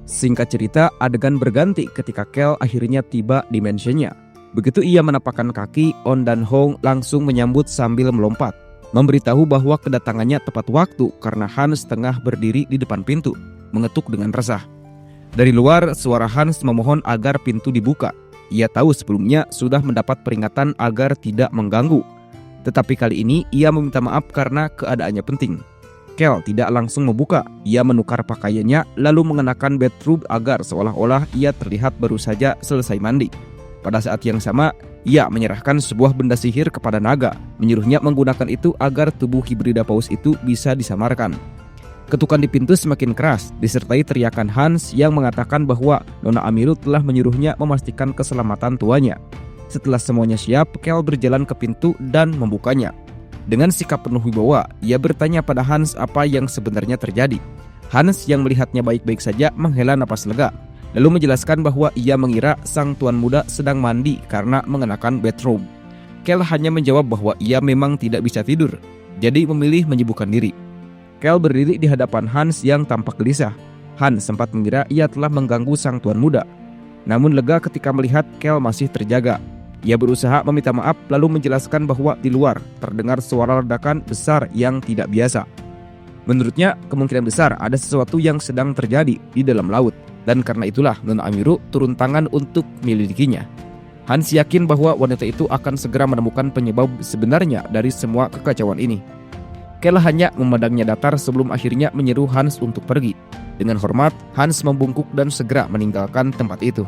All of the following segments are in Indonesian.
Singkat cerita, adegan berganti ketika Kel akhirnya tiba di mansionnya. Begitu ia menapakkan kaki, On dan Hong langsung menyambut sambil melompat, memberitahu bahwa kedatangannya tepat waktu karena Hans tengah berdiri di depan pintu, mengetuk dengan resah. Dari luar, suara Hans memohon agar pintu dibuka. Ia tahu sebelumnya sudah mendapat peringatan agar tidak mengganggu. Tetapi kali ini ia meminta maaf karena keadaannya penting. Kel tidak langsung membuka. Ia menukar pakaiannya lalu mengenakan bathrobe agar seolah-olah ia terlihat baru saja selesai mandi. Pada saat yang sama, ia menyerahkan sebuah benda sihir kepada naga, menyuruhnya menggunakan itu agar tubuh hibrida paus itu bisa disamarkan. Ketukan di pintu semakin keras, disertai teriakan Hans yang mengatakan bahwa Nona Amiru telah menyuruhnya memastikan keselamatan tuanya. Setelah semuanya siap, Kel berjalan ke pintu dan membukanya. Dengan sikap penuh wibawa, ia bertanya pada Hans apa yang sebenarnya terjadi. Hans yang melihatnya baik-baik saja menghela napas lega, lalu menjelaskan bahwa ia mengira sang tuan muda sedang mandi karena mengenakan bathrobe. Kel hanya menjawab bahwa ia memang tidak bisa tidur, jadi memilih menyibukkan diri. Kel berdiri di hadapan Hans yang tampak gelisah. Hans sempat mengira ia telah mengganggu sang tuan muda, namun lega ketika melihat Kel masih terjaga. Ia berusaha meminta maaf lalu menjelaskan bahwa di luar terdengar suara ledakan besar yang tidak biasa. Menurutnya, kemungkinan besar ada sesuatu yang sedang terjadi di dalam laut. Dan karena itulah Nona Amiru turun tangan untuk menyelidikinya. Hans yakin bahwa wanita itu akan segera menemukan penyebab sebenarnya dari semua kekacauan ini. Kel hanya memandangnya datar sebelum akhirnya menyeru Hans untuk pergi. Dengan hormat, Hans membungkuk dan segera meninggalkan tempat itu.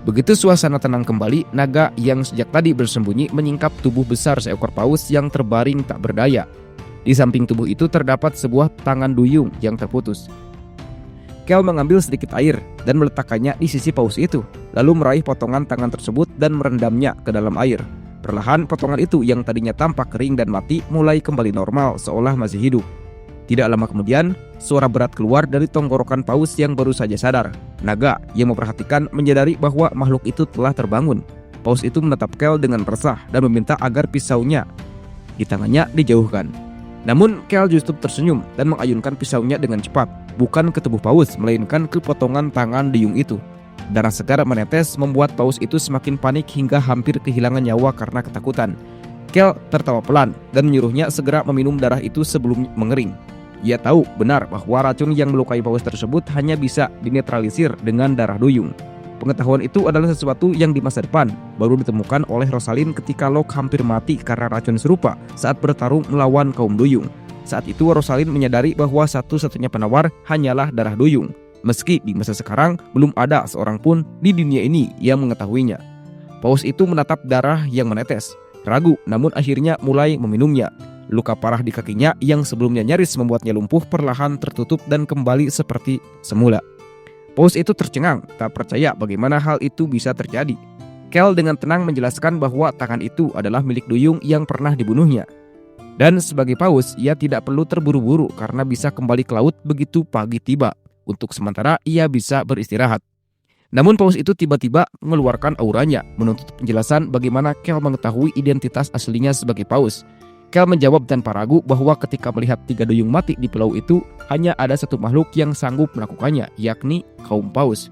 Begitu suasana tenang kembali, naga yang sejak tadi bersembunyi menyingkap tubuh besar seekor paus yang terbaring tak berdaya. Di samping tubuh itu terdapat sebuah tangan duyung yang terputus. Kel mengambil sedikit air dan meletakkannya di sisi paus itu, lalu meraih potongan tangan tersebut dan merendamnya ke dalam air. Perlahan potongan itu yang tadinya tampak kering dan mati mulai kembali normal seolah masih hidup. Tidak lama kemudian, suara berat keluar dari tenggorokan paus yang baru saja sadar. Naga yang memperhatikan menyadari bahwa makhluk itu telah terbangun. Paus itu menatap Kel dengan resah dan meminta agar pisaunya di tangannya dijauhkan. Namun Kel justru tersenyum dan mengayunkan pisaunya dengan cepat, bukan ke tubuh paus, melainkan ke potongan tangan duyung itu. Darah segar menetes membuat paus itu semakin panik hingga hampir kehilangan nyawa karena ketakutan. Kel tertawa pelan dan menyuruhnya segera meminum darah itu sebelum mengering. Ia tahu benar bahwa racun yang melukai paus tersebut hanya bisa dinetralisir dengan darah duyung. Pengetahuan itu adalah sesuatu yang di masa depan baru ditemukan oleh Rosalind ketika Locke hampir mati karena racun serupa saat bertarung melawan kaum duyung. Saat itu Rosalind menyadari bahwa satu-satunya penawar hanyalah darah duyung. Meski di masa sekarang belum ada seorang pun di dunia ini yang mengetahuinya. Paus itu menatap darah yang menetes, ragu namun akhirnya mulai meminumnya. Luka parah di kakinya yang sebelumnya nyaris membuatnya lumpuh perlahan tertutup dan kembali seperti semula. Paus itu tercengang, tak percaya bagaimana hal itu bisa terjadi. Kel dengan tenang menjelaskan bahwa tangan itu adalah milik duyung yang pernah dibunuhnya. Dan sebagai paus, ia tidak perlu terburu-buru karena bisa kembali ke laut begitu pagi tiba. Untuk sementara, ia bisa beristirahat. Namun paus itu tiba-tiba mengeluarkan auranya, menuntut penjelasan bagaimana Kel mengetahui identitas aslinya sebagai paus. Kel menjawab tanpa ragu bahwa ketika melihat 3 duyung mati di pulau itu, hanya ada satu makhluk yang sanggup melakukannya, yakni kaum paus.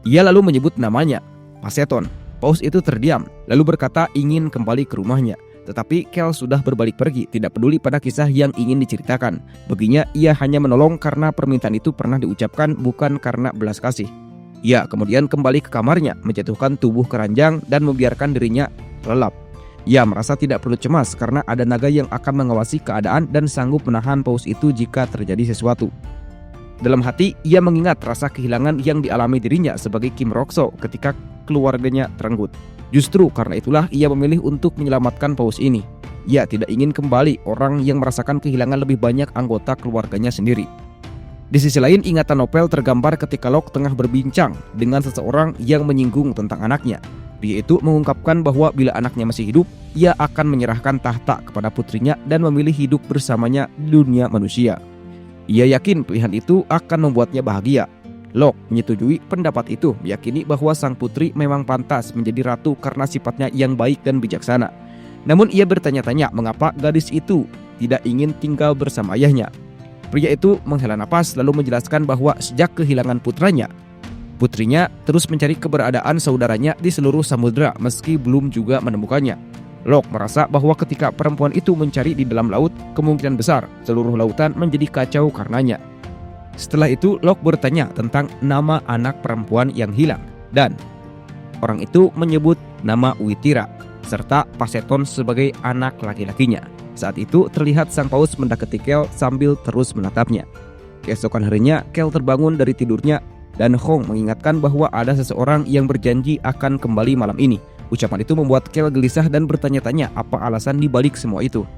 Ia lalu menyebut namanya, Paseton. Paus itu terdiam, lalu berkata ingin kembali ke rumahnya. Tetapi Kel sudah berbalik pergi, tidak peduli pada kisah yang ingin diceritakan. Baginya, ia hanya menolong karena permintaan itu pernah diucapkan, bukan karena belas kasih. Ia kemudian kembali ke kamarnya, menjatuhkan tubuh keranjang dan membiarkan dirinya lelap. Ia merasa tidak perlu cemas karena ada naga yang akan mengawasi keadaan dan sanggup menahan paus itu jika terjadi sesuatu. Dalam hati, ia mengingat rasa kehilangan yang dialami dirinya sebagai Kim Rokso ketika keluarganya terenggut. Justru karena itulah ia memilih untuk menyelamatkan paus ini. Ia tidak ingin kembali orang yang merasakan kehilangan lebih banyak anggota keluarganya sendiri. Di sisi lain, ingatan Nopel tergambar ketika Locke tengah berbincang dengan seseorang yang menyinggung tentang anaknya. Dia itu mengungkapkan bahwa bila anaknya masih hidup, ia akan menyerahkan tahta kepada putrinya dan memilih hidup bersamanya di dunia manusia. Ia yakin pilihan itu akan membuatnya bahagia. Locke menyetujui pendapat itu, meyakini bahwa sang putri memang pantas menjadi ratu karena sifatnya yang baik dan bijaksana. Namun ia bertanya-tanya mengapa gadis itu tidak ingin tinggal bersama ayahnya. Pria itu menghela napas lalu menjelaskan bahwa sejak kehilangan putrinya terus mencari keberadaan saudaranya di seluruh samudera meski belum juga menemukannya. Locke merasa bahwa ketika perempuan itu mencari di dalam laut, kemungkinan besar seluruh lautan menjadi kacau karenanya. Setelah itu Locke bertanya tentang nama anak perempuan yang hilang dan orang itu menyebut nama Witira serta Paseton sebagai anak laki-lakinya. Saat itu terlihat sang paus mendekati Kel sambil terus menatapnya. Keesokan harinya Kel terbangun dari tidurnya dan Hong mengingatkan bahwa ada seseorang yang berjanji akan kembali malam ini. Ucapan itu membuat Kel gelisah dan bertanya-tanya apa alasan dibalik semua itu.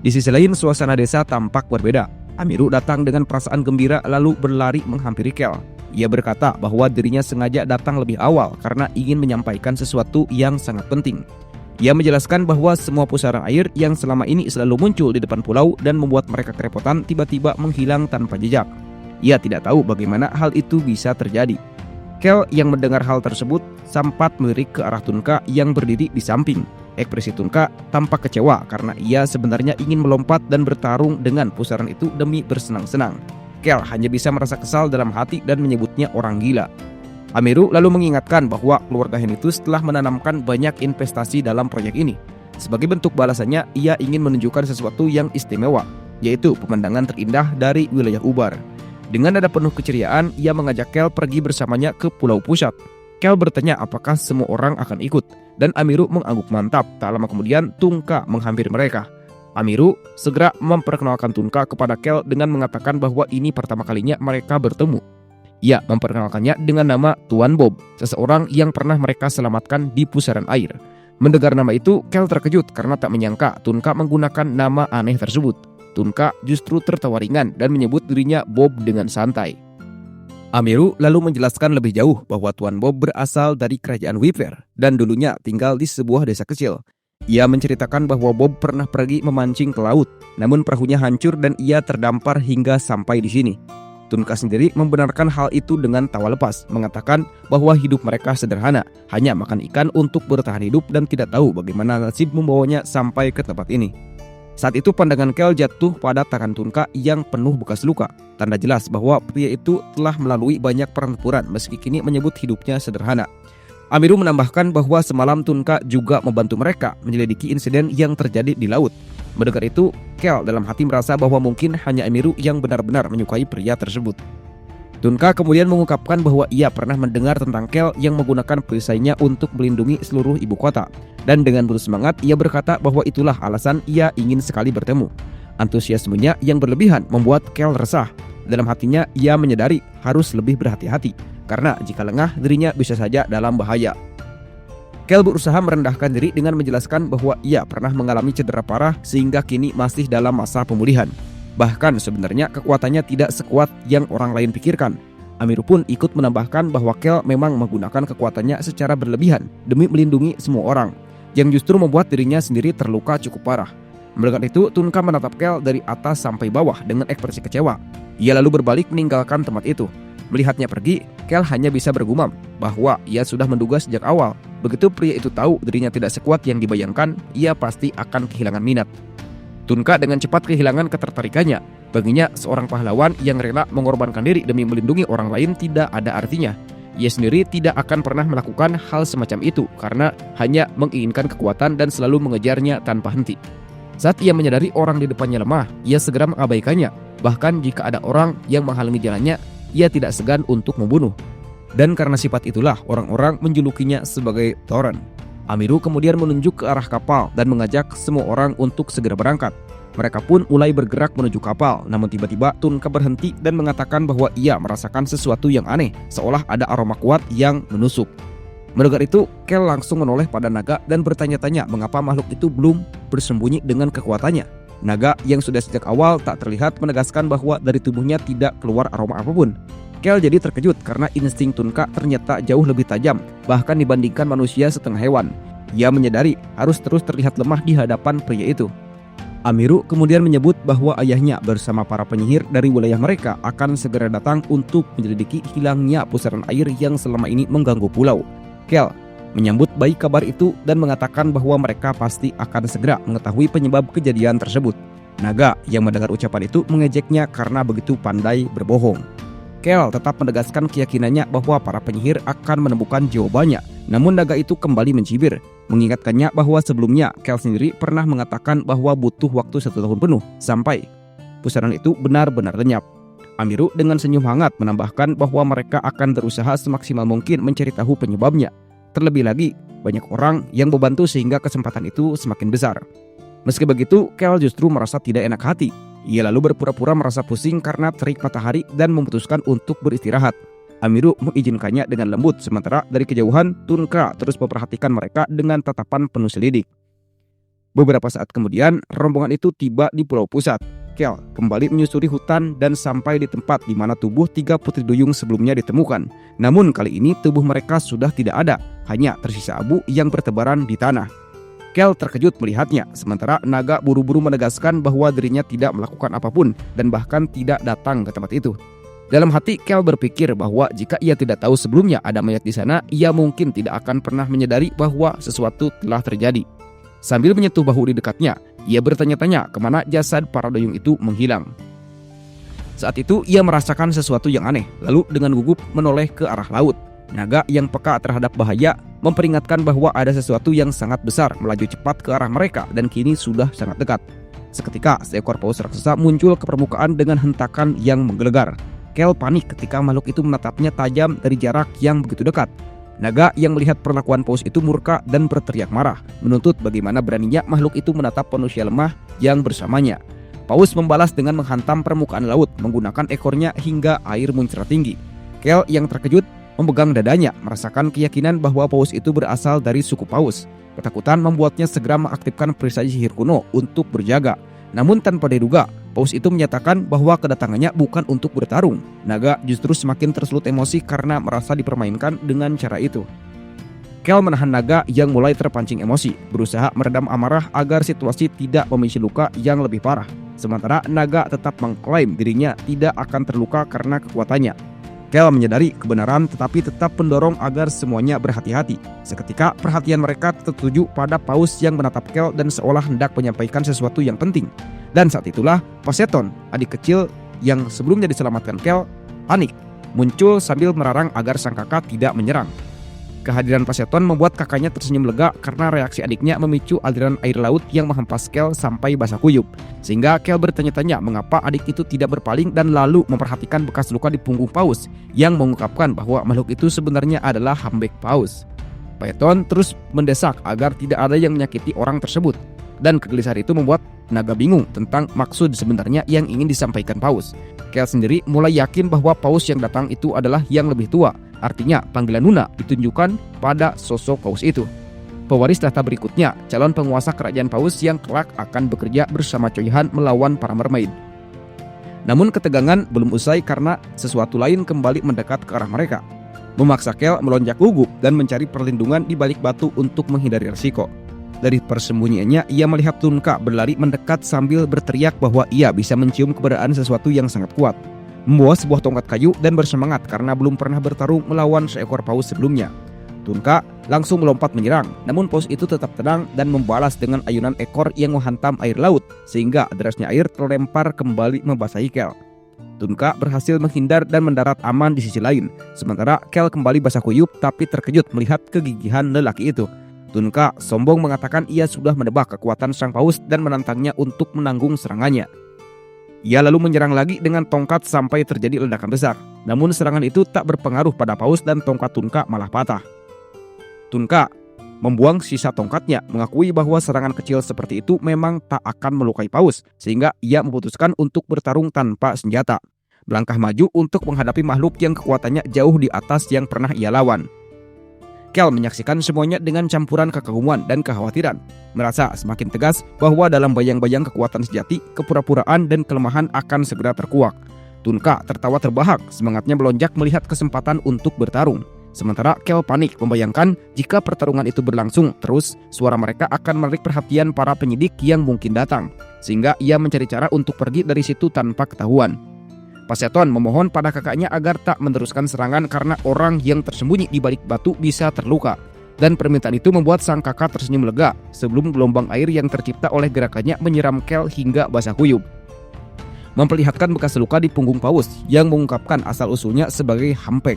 Di sisi lain suasana desa tampak berbeda. Amiru datang dengan perasaan gembira lalu berlari menghampiri Kel. Ia berkata bahwa dirinya sengaja datang lebih awal karena ingin menyampaikan sesuatu yang sangat penting. Ia menjelaskan bahwa semua pusaran air yang selama ini selalu muncul di depan pulau dan membuat mereka kerepotan tiba-tiba menghilang tanpa jejak. Ia tidak tahu bagaimana hal itu bisa terjadi. Kel yang mendengar hal tersebut sempat melirik ke arah Tunka yang berdiri di samping. Ekspresi Tunka tampak kecewa karena ia sebenarnya ingin melompat dan bertarung dengan pusaran itu demi bersenang-senang. Kel hanya bisa merasa kesal dalam hati dan menyebutnya orang gila. Amiru lalu mengingatkan bahwa keluarga Henitus telah menanamkan banyak investasi dalam proyek ini. Sebagai bentuk balasannya, ia ingin menunjukkan sesuatu yang istimewa, yaitu pemandangan terindah dari wilayah Ubar. Dengan nada penuh keceriaan, ia mengajak Kel pergi bersamanya ke Pulau Pusat. Kel bertanya apakah semua orang akan ikut, dan Amiru mengangguk mantap. Tak lama kemudian, Tunka menghampiri mereka. Amiru segera memperkenalkan Tunka kepada Kel dengan mengatakan bahwa ini pertama kalinya mereka bertemu. Ia memperkenalkannya dengan nama Tuan Bob, seseorang yang pernah mereka selamatkan di pusaran air. Mendengar nama itu, Kel terkejut karena tak menyangka Tunka menggunakan nama aneh tersebut. Tunka justru tertawa ringan dan menyebut dirinya Bob dengan santai. Amiru lalu menjelaskan lebih jauh bahwa Tuan Bob berasal dari kerajaan Wiper dan dulunya tinggal di sebuah desa kecil. Ia menceritakan bahwa Bob pernah pergi memancing ke laut, namun perahunya hancur dan ia terdampar hingga sampai di sini. Tunka sendiri membenarkan hal itu dengan tawa lepas, mengatakan bahwa hidup mereka sederhana, hanya makan ikan untuk bertahan hidup dan tidak tahu bagaimana nasib membawanya sampai ke tempat ini. Saat itu pandangan Kel jatuh pada tangan Tunka yang penuh bekas luka, tanda jelas bahwa pria itu telah melalui banyak pertempuran meski kini menyebut hidupnya sederhana. Amiru menambahkan bahwa semalam Tunka juga membantu mereka menyelidiki insiden yang terjadi di laut. Mendengar itu, Kel dalam hati merasa bahwa mungkin hanya Amiru yang benar-benar menyukai pria tersebut. Tunka kemudian mengungkapkan bahwa ia pernah mendengar tentang Kel yang menggunakan perisainya untuk melindungi seluruh ibu kota. Dan dengan penuh semangat, ia berkata bahwa itulah alasan ia ingin sekali bertemu. Antusiasmenya yang berlebihan membuat Kel resah. Dalam hatinya, ia menyadari harus lebih berhati-hati, karena jika lengah, dirinya bisa saja dalam bahaya. Kel berusaha merendahkan diri dengan menjelaskan bahwa ia pernah mengalami cedera parah sehingga kini masih dalam masa pemulihan. Bahkan sebenarnya kekuatannya tidak sekuat yang orang lain pikirkan. Amiru pun ikut menambahkan bahwa Kel memang menggunakan kekuatannya secara berlebihan demi melindungi semua orang, yang justru membuat dirinya sendiri terluka cukup parah. Mendengar itu, Tunka menatap Kel dari atas sampai bawah dengan ekspresi kecewa. Ia lalu berbalik meninggalkan tempat itu. Melihatnya pergi, Kel hanya bisa bergumam bahwa ia sudah menduga sejak awal. Begitu pria itu tahu dirinya tidak sekuat yang dibayangkan, ia pasti akan kehilangan minat. Tunka dengan cepat kehilangan ketertarikannya. Baginya, seorang pahlawan yang rela mengorbankan diri demi melindungi orang lain tidak ada artinya. Ia sendiri tidak akan pernah melakukan hal semacam itu karena hanya menginginkan kekuatan dan selalu mengejarnya tanpa henti. Saat ia menyadari orang di depannya lemah, ia segera mengabaikannya. Bahkan jika ada orang yang menghalangi jalannya, ia tidak segan untuk membunuh. Dan karena sifat itulah orang-orang menjulukinya sebagai Thoran. Amiru kemudian menunjuk ke arah kapal dan mengajak semua orang untuk segera berangkat. Mereka pun mulai bergerak menuju kapal, namun tiba-tiba Tunka berhenti dan mengatakan bahwa ia merasakan sesuatu yang aneh, seolah ada aroma kuat yang menusuk. Mendengar itu, Kel langsung menoleh pada naga dan bertanya-tanya mengapa makhluk itu belum bersembunyi dengan kekuatannya. Naga yang sudah sejak awal tak terlihat menegaskan bahwa dari tubuhnya tidak keluar aroma apapun. Kel jadi terkejut karena insting Tunka ternyata jauh lebih tajam, bahkan dibandingkan manusia setengah hewan. Ia menyadari harus terus terlihat lemah di hadapan pria itu. Amiru kemudian menyebut bahwa ayahnya bersama para penyihir dari wilayah mereka akan segera datang untuk menyelidiki hilangnya pusaran air yang selama ini mengganggu pulau. Kel menyambut baik kabar itu dan mengatakan bahwa mereka pasti akan segera mengetahui penyebab kejadian tersebut. Naga yang mendengar ucapan itu mengejeknya karena begitu pandai berbohong. Kel tetap menegaskan keyakinannya bahwa para penyihir akan menemukan jawabannya. Namun naga itu kembali mencibir, mengingatkannya bahwa sebelumnya Kel sendiri pernah mengatakan bahwa butuh waktu 1 tahun penuh sampai pusaran itu benar-benar lenyap. Amiru dengan senyum hangat menambahkan bahwa mereka akan berusaha semaksimal mungkin mencari tahu penyebabnya. Terlebih lagi, banyak orang yang membantu sehingga kesempatan itu semakin besar. Meski begitu, Kel justru merasa tidak enak hati. Ia lalu berpura-pura merasa pusing karena terik matahari dan memutuskan untuk beristirahat. Amiru mengizinkannya dengan lembut, sementara dari kejauhan Tunka terus memperhatikan mereka dengan tatapan penuh selidik. Beberapa saat kemudian, rombongan itu tiba di Pulau Pusat. Kel kembali menyusuri hutan dan sampai di tempat di mana tubuh 3 putri duyung sebelumnya ditemukan. Namun kali ini tubuh mereka sudah tidak ada, hanya tersisa abu yang bertebaran di tanah. Kel terkejut melihatnya, sementara naga buru-buru menegaskan bahwa dirinya tidak melakukan apapun dan bahkan tidak datang ke tempat itu. Dalam hati, Kel berpikir bahwa jika ia tidak tahu sebelumnya ada mayat di sana, ia mungkin tidak akan pernah menyadari bahwa sesuatu telah terjadi. Sambil menyentuh bahu di dekatnya, ia bertanya-tanya kemana jasad para duyung itu menghilang. Saat itu, ia merasakan sesuatu yang aneh, lalu dengan gugup menoleh ke arah laut. Naga yang peka terhadap bahaya memperingatkan bahwa ada sesuatu yang sangat besar melaju cepat ke arah mereka dan kini sudah sangat dekat. Seketika seekor paus raksasa muncul ke permukaan dengan hentakan yang menggelegar. Kel panik ketika makhluk itu menatapnya tajam dari jarak yang begitu dekat. Naga yang melihat perlakuan paus itu murka dan berteriak marah, menuntut bagaimana beraninya makhluk itu menatap manusia lemah yang bersamanya. Paus membalas dengan menghantam permukaan laut menggunakan ekornya hingga air muncrat tinggi. Kel yang terkejut memegang dadanya, merasakan keyakinan bahwa paus itu berasal dari suku paus. Ketakutan membuatnya segera mengaktifkan perisai sihir kuno untuk berjaga. Namun tanpa diduga, paus itu menyatakan bahwa kedatangannya bukan untuk bertarung. Naga justru semakin tersulut emosi karena merasa dipermainkan dengan cara itu. Kel menahan naga yang mulai terpancing emosi, berusaha meredam amarah agar situasi tidak memicu luka yang lebih parah. Sementara naga tetap mengklaim dirinya tidak akan terluka karena kekuatannya. Kel menyadari kebenaran tetapi tetap mendorong agar semuanya berhati-hati. Seketika perhatian mereka tertuju pada paus yang menatap Kel dan seolah hendak menyampaikan sesuatu yang penting. Dan saat itulah Poseidon, adik kecil yang sebelumnya diselamatkan Kel, panik, muncul sambil merarang agar sang kakak tidak menyerang. Kehadiran Poseidon membuat kakaknya tersenyum lega karena reaksi adiknya memicu aliran air laut yang menghempas Kel sampai basah kuyup. Sehingga Kel bertanya-tanya mengapa adik itu tidak berpaling dan lalu memperhatikan bekas luka di punggung paus yang mengungkapkan bahwa makhluk itu sebenarnya adalah hambek paus. Poseidon terus mendesak agar tidak ada yang menyakiti orang tersebut. Dan kegelisahan itu membuat naga bingung tentang maksud sebenarnya yang ingin disampaikan paus. Kel sendiri mulai yakin bahwa paus yang datang itu adalah yang lebih tua. Artinya panggilan Nuna ditunjukkan pada sosok paus itu. Pewaris tahta berikutnya, calon penguasa kerajaan paus yang kelak akan bekerja bersama Choi Han melawan para mermaid. Namun ketegangan belum usai karena sesuatu lain kembali mendekat ke arah mereka. Memaksa Kel melonjak gugup dan mencari perlindungan di balik batu untuk menghindari resiko. Dari persembunyiannya, ia melihat Tunka berlari mendekat sambil berteriak bahwa ia bisa mencium keberadaan sesuatu yang sangat kuat. Membawa sebuah tongkat kayu dan bersemangat karena belum pernah bertarung melawan seekor paus sebelumnya. Tunka langsung melompat menyerang, namun paus itu tetap tenang dan membalas dengan ayunan ekor yang menghantam air laut, sehingga derasnya air terlempar kembali membasahi Kel. Tunka berhasil menghindar dan mendarat aman di sisi lain, sementara Kel kembali basah kuyup tapi terkejut melihat kegigihan lelaki itu. Tunka sombong mengatakan ia sudah menebak kekuatan sang paus dan menantangnya untuk menanggung serangannya. Ia lalu menyerang lagi dengan tongkat sampai terjadi ledakan besar. Namun serangan itu tak berpengaruh pada paus dan tongkat Tunka malah patah. Tunka membuang sisa tongkatnya, mengakui bahwa serangan kecil seperti itu memang tak akan melukai paus, sehingga ia memutuskan untuk bertarung tanpa senjata. Melangkah maju untuk menghadapi makhluk yang kekuatannya jauh di atas yang pernah ia lawan. Kel menyaksikan semuanya dengan campuran kekaguman dan kekhawatiran, merasa semakin tegas bahwa dalam bayang-bayang kekuatan sejati, kepura-puraan dan kelemahan akan segera terkuak. Tunka tertawa terbahak, semangatnya melonjak melihat kesempatan untuk bertarung. Sementara Kel panik membayangkan jika pertarungan itu berlangsung terus, suara mereka akan menarik perhatian para penyidik yang mungkin datang, sehingga ia mencari cara untuk pergi dari situ tanpa ketahuan. Poseidon memohon pada kakaknya agar tak meneruskan serangan karena orang yang tersembunyi di balik batu bisa terluka. Dan permintaan itu membuat sang kakak tersenyum lega sebelum gelombang air yang tercipta oleh gerakannya menyiram Kel hingga basah kuyup, memperlihatkan bekas luka di punggung paus yang mengungkapkan asal-usulnya sebagai hampek.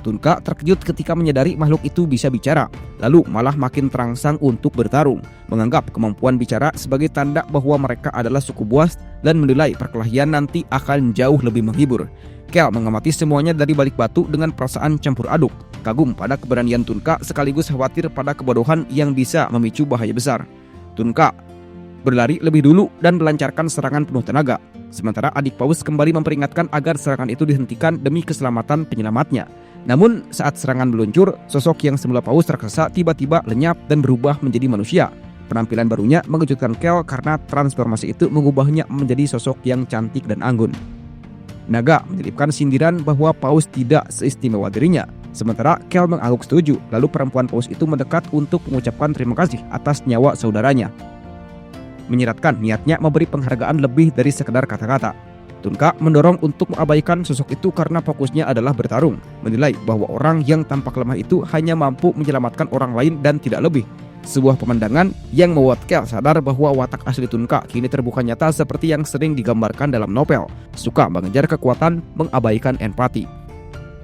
Tunka terkejut ketika menyadari makhluk itu bisa bicara, lalu malah makin terangsang untuk bertarung, menganggap kemampuan bicara sebagai tanda bahwa mereka adalah suku buas dan menilai perkelahian nanti akan jauh lebih menghibur. Kel mengamati semuanya dari balik batu dengan perasaan campur aduk, kagum pada keberanian Tunka sekaligus khawatir pada kebodohan yang bisa memicu bahaya besar. Tunka berlari lebih dulu dan melancarkan serangan penuh tenaga, sementara adik paus kembali memperingatkan agar serangan itu dihentikan demi keselamatan penyelamatnya. Namun saat serangan meluncur, sosok yang semula paus raksasa tiba-tiba lenyap dan berubah menjadi manusia. Penampilan barunya mengejutkan Kel karena transformasi itu mengubahnya menjadi sosok yang cantik dan anggun. Naga menyelipkan sindiran bahwa paus tidak seistimewa dirinya, sementara Kel mengangguk setuju. Lalu perempuan paus itu mendekat untuk mengucapkan terima kasih atas nyawa saudaranya, menyiratkan niatnya memberi penghargaan lebih dari sekedar kata-kata. Tunka mendorong untuk mengabaikan sosok itu karena fokusnya adalah bertarung, menilai bahwa orang yang tampak lemah itu hanya mampu menyelamatkan orang lain dan tidak lebih. Sebuah pemandangan yang membuat Kel sadar bahwa watak asli Tunka kini terbuka nyata seperti yang sering digambarkan dalam novel, suka mengejar kekuatan, mengabaikan empati.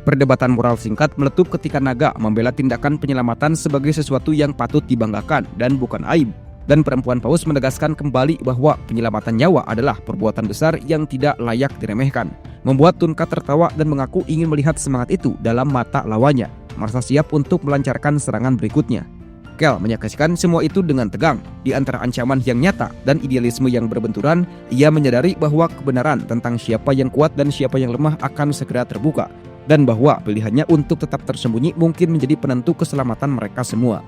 Perdebatan moral singkat meletup ketika Naga membela tindakan penyelamatan sebagai sesuatu yang patut dibanggakan dan bukan aib. Dan perempuan paus menegaskan kembali bahwa penyelamatan nyawa adalah perbuatan besar yang tidak layak diremehkan. Membuat Tunka tertawa dan mengaku ingin melihat semangat itu dalam mata lawannya, merasa siap untuk melancarkan serangan berikutnya. Kel menyaksikan semua itu dengan tegang. Di antara ancaman yang nyata dan idealisme yang berbenturan, ia menyadari bahwa kebenaran tentang siapa yang kuat dan siapa yang lemah akan segera terbuka, dan bahwa pilihannya untuk tetap tersembunyi mungkin menjadi penentu keselamatan mereka semua.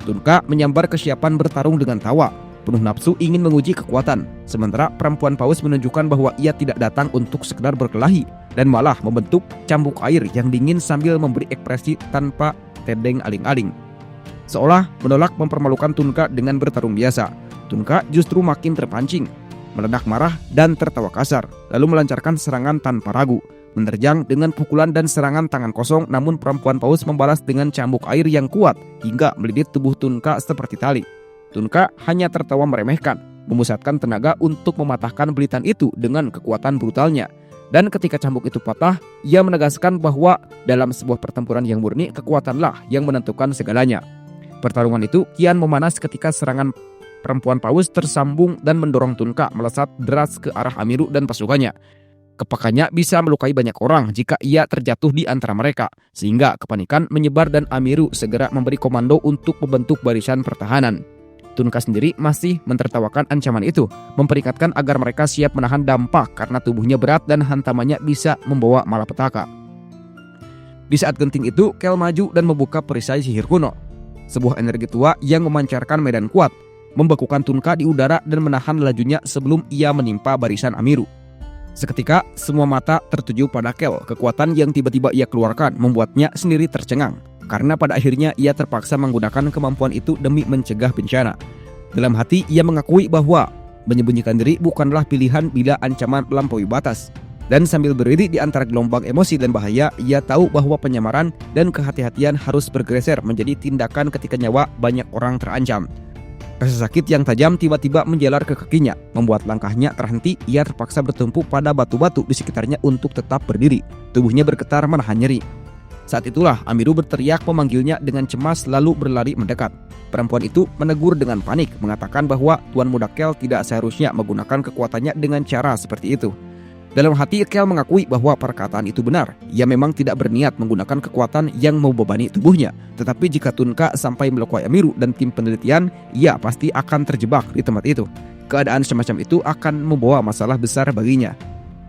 Tunka menyambar kesiapan bertarung dengan tawa, penuh nafsu ingin menguji kekuatan, sementara perempuan paus menunjukkan bahwa ia tidak datang untuk sekedar berkelahi, dan malah membentuk cambuk air yang dingin sambil memberi ekspresi tanpa tedeng aling-aling, seolah menolak mempermalukan Tunka dengan bertarung biasa. Tunka justru makin terpancing, meledak marah dan tertawa kasar, lalu melancarkan serangan tanpa ragu, menerjang dengan pukulan dan serangan tangan kosong. Namun perempuan paus membalas dengan cambuk air yang kuat hingga melilit tubuh Tunka seperti tali. Tunka hanya tertawa meremehkan, memusatkan tenaga untuk mematahkan belitan itu dengan kekuatan brutalnya. Dan ketika cambuk itu patah, ia menegaskan bahwa dalam sebuah pertempuran yang murni, kekuatanlah yang menentukan segalanya. Pertarungan itu kian memanas ketika serangan perempuan paus tersambung dan mendorong Tunka melesat deras ke arah Amiru dan pasukannya. Kepakannya bisa melukai banyak orang jika ia terjatuh di antara mereka, sehingga kepanikan menyebar dan Amiru segera memberi komando untuk membentuk barisan pertahanan. Tunka sendiri masih mentertawakan ancaman itu, memperingatkan agar mereka siap menahan dampak karena tubuhnya berat dan hantamannya bisa membawa malapetaka. Di saat genting itu, Kel maju dan membuka perisai sihir kuno, sebuah energi tua yang memancarkan medan kuat, membekukan Tunka di udara dan menahan lajunya sebelum ia menimpa barisan Amiru. Seketika, semua mata tertuju pada Kel. Kekuatan yang tiba-tiba ia keluarkan membuatnya sendiri tercengang, karena pada akhirnya ia terpaksa menggunakan kemampuan itu demi mencegah bencana. Dalam hati, ia mengakui bahwa menyembunyikan diri bukanlah pilihan bila ancaman melampaui batas. Dan sambil berdiri di antara gelombang emosi dan bahaya, ia tahu bahwa penyamaran dan kehati-hatian harus bergeser menjadi tindakan ketika nyawa banyak orang terancam. Rasa sakit yang tajam tiba-tiba menjalar ke kakinya, membuat langkahnya terhenti. Ia terpaksa bertumpu pada batu-batu di sekitarnya untuk tetap berdiri. Tubuhnya bergetar menahan nyeri. Saat itulah Amiru berteriak memanggilnya dengan cemas lalu berlari mendekat. Perempuan itu menegur dengan panik, mengatakan bahwa Tuan Muda Kel tidak seharusnya menggunakan kekuatannya dengan cara seperti itu. Dalam hati, Kel mengakui bahwa perkataan itu benar. Ia memang tidak berniat menggunakan kekuatan yang membebani tubuhnya. Tetapi jika Tunka sampai melukai Amiru dan tim penelitian, ia pasti akan terjebak di tempat itu. Keadaan semacam itu akan membawa masalah besar baginya.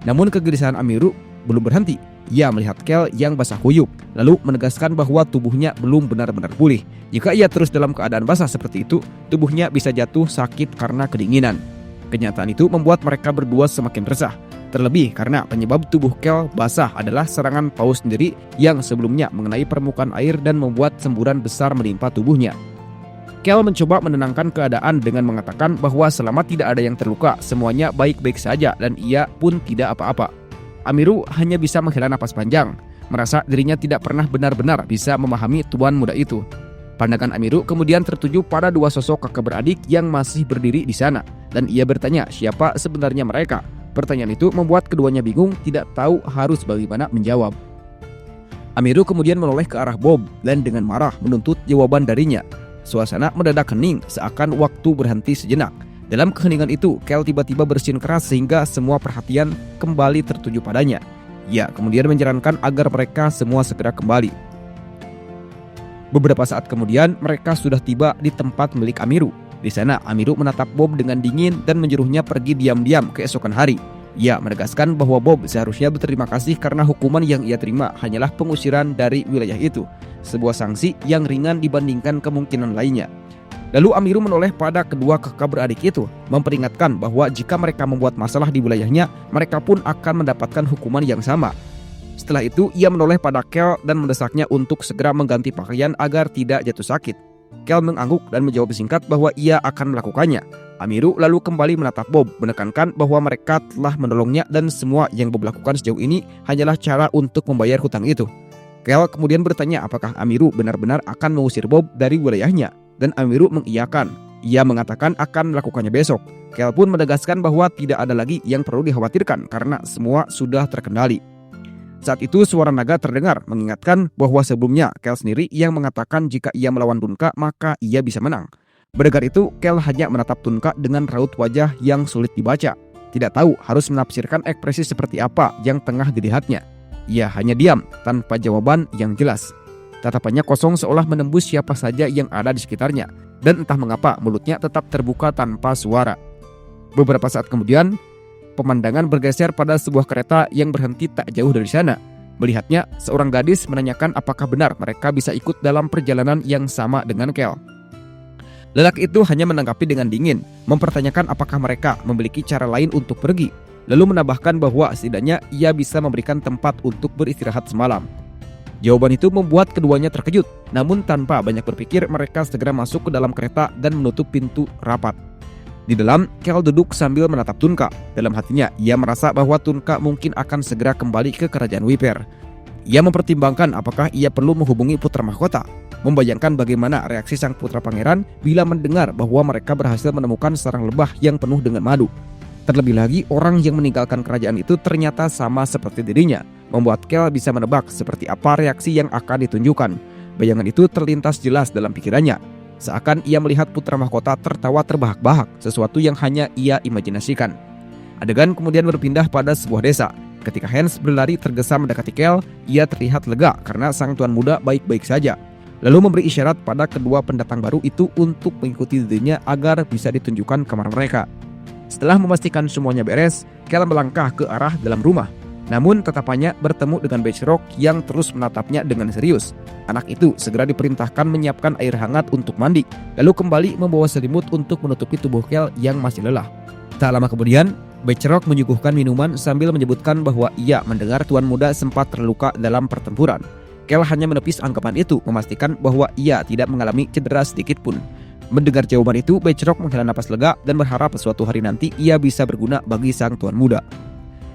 Namun kegelisahan Amiru belum berhenti. Ia melihat Kel yang basah kuyup, lalu menegaskan bahwa tubuhnya belum benar-benar pulih. Jika ia terus dalam keadaan basah seperti itu, tubuhnya bisa jatuh sakit karena kedinginan. Kenyataan itu membuat mereka berdua semakin resah. Terlebih karena penyebab tubuh Kel basah adalah serangan paus sendiri yang sebelumnya mengenai permukaan air dan membuat semburan besar menimpa tubuhnya. Kel mencoba menenangkan keadaan dengan mengatakan bahwa selama tidak ada yang terluka, semuanya baik-baik saja dan ia pun tidak apa-apa. Amiru hanya bisa menghela napas panjang, merasa dirinya tidak pernah benar-benar bisa memahami tuan muda itu. Pandangan Amirul kemudian tertuju pada dua sosok kakak beradik yang masih berdiri di sana, dan ia bertanya siapa sebenarnya mereka. Pertanyaan itu membuat keduanya bingung, tidak tahu harus bagaimana menjawab. Amirul kemudian menoleh ke arah Bob dan dengan marah menuntut jawaban darinya. Suasana mendadak hening, seakan waktu berhenti sejenak. Dalam keheningan itu, Kel tiba-tiba bersin keras sehingga semua perhatian kembali tertuju padanya. Ia kemudian menyarankan agar mereka semua segera kembali. Beberapa saat kemudian, mereka sudah tiba di tempat milik Amirul. Di sana, Amirul menatap Bob dengan dingin dan menyuruhnya pergi diam-diam keesokan hari. Ia menegaskan bahwa Bob seharusnya berterima kasih karena hukuman yang ia terima hanyalah pengusiran dari wilayah itu, sebuah sanksi yang ringan dibandingkan kemungkinan lainnya. Lalu Amirul menoleh pada kedua kakak beradik itu, memperingatkan bahwa jika mereka membuat masalah di wilayahnya, mereka pun akan mendapatkan hukuman yang sama. Setelah itu, ia menoleh pada Kel dan mendesaknya untuk segera mengganti pakaian agar tidak jatuh sakit. Kel mengangguk dan menjawab singkat bahwa ia akan melakukannya. Amirul lalu kembali menatap Bob, menekankan bahwa mereka telah menolongnya dan semua yang Bob lakukan sejauh ini hanyalah cara untuk membayar hutang itu. Kel kemudian bertanya apakah Amirul benar-benar akan mengusir Bob dari wilayahnya, dan Amirul mengiyakan. Ia mengatakan akan melakukannya besok. Kel pun menegaskan bahwa tidak ada lagi yang perlu dikhawatirkan karena semua sudah terkendali. Saat itu suara naga terdengar mengingatkan bahwa sebelumnya Kel sendiri yang mengatakan jika ia melawan Tunka maka ia bisa menang. Mendengar itu, Kel hanya menatap Tunka dengan raut wajah yang sulit dibaca. Tidak tahu harus menafsirkan ekspresi seperti apa yang tengah dilihatnya. Ia hanya diam tanpa jawaban yang jelas. Tatapannya kosong seolah menembus siapa saja yang ada di sekitarnya. Dan entah mengapa mulutnya tetap terbuka tanpa suara. Beberapa saat kemudian, pemandangan bergeser pada sebuah kereta yang berhenti tak jauh dari sana. Melihatnya, seorang gadis menanyakan apakah benar mereka bisa ikut dalam perjalanan yang sama dengan Kel. Lelaki itu hanya menanggapi dengan dingin, mempertanyakan apakah mereka memiliki cara lain untuk pergi, lalu menambahkan bahwa setidaknya ia bisa memberikan tempat untuk beristirahat semalam. Jawaban itu membuat keduanya terkejut, namun tanpa banyak berpikir mereka segera masuk ke dalam kereta dan menutup pintu rapat. Di dalam, Kel duduk sambil menatap Tunka. Dalam hatinya, ia merasa bahwa Tunka mungkin akan segera kembali ke kerajaan Wiper. Ia mempertimbangkan apakah ia perlu menghubungi putra mahkota, membayangkan bagaimana reaksi sang putra pangeran bila mendengar bahwa mereka berhasil menemukan sarang lebah yang penuh dengan madu. Terlebih lagi, orang yang meninggalkan kerajaan itu ternyata sama seperti dirinya, membuat Kel bisa menebak seperti apa reaksi yang akan ditunjukkan. Bayangan itu terlintas jelas dalam pikirannya, seakan ia melihat putra mahkota tertawa terbahak-bahak, sesuatu yang hanya ia imajinasikan. Adegan kemudian berpindah pada sebuah desa. Ketika Hans berlari tergesa mendekati Kel, ia terlihat lega karena sang tuan muda baik-baik saja. Lalu memberi isyarat pada kedua pendatang baru itu untuk mengikuti dirinya agar bisa ditunjukkan kamar mereka. Setelah memastikan semuanya beres, Kel melangkah ke arah dalam rumah. Namun tatapannya bertemu dengan Becherok yang terus menatapnya dengan serius. Anak itu segera diperintahkan menyiapkan air hangat untuk mandi, lalu kembali membawa selimut untuk menutupi tubuh Kel yang masih lelah. Tak lama kemudian, Becherok menyuguhkan minuman sambil menyebutkan bahwa ia mendengar tuan muda sempat terluka dalam pertempuran. Kel hanya menepis anggapan itu, memastikan bahwa ia tidak mengalami cedera sedikit pun. Mendengar jawaban itu, Becherok menghela napas lega dan berharap suatu hari nanti ia bisa berguna bagi sang tuan muda.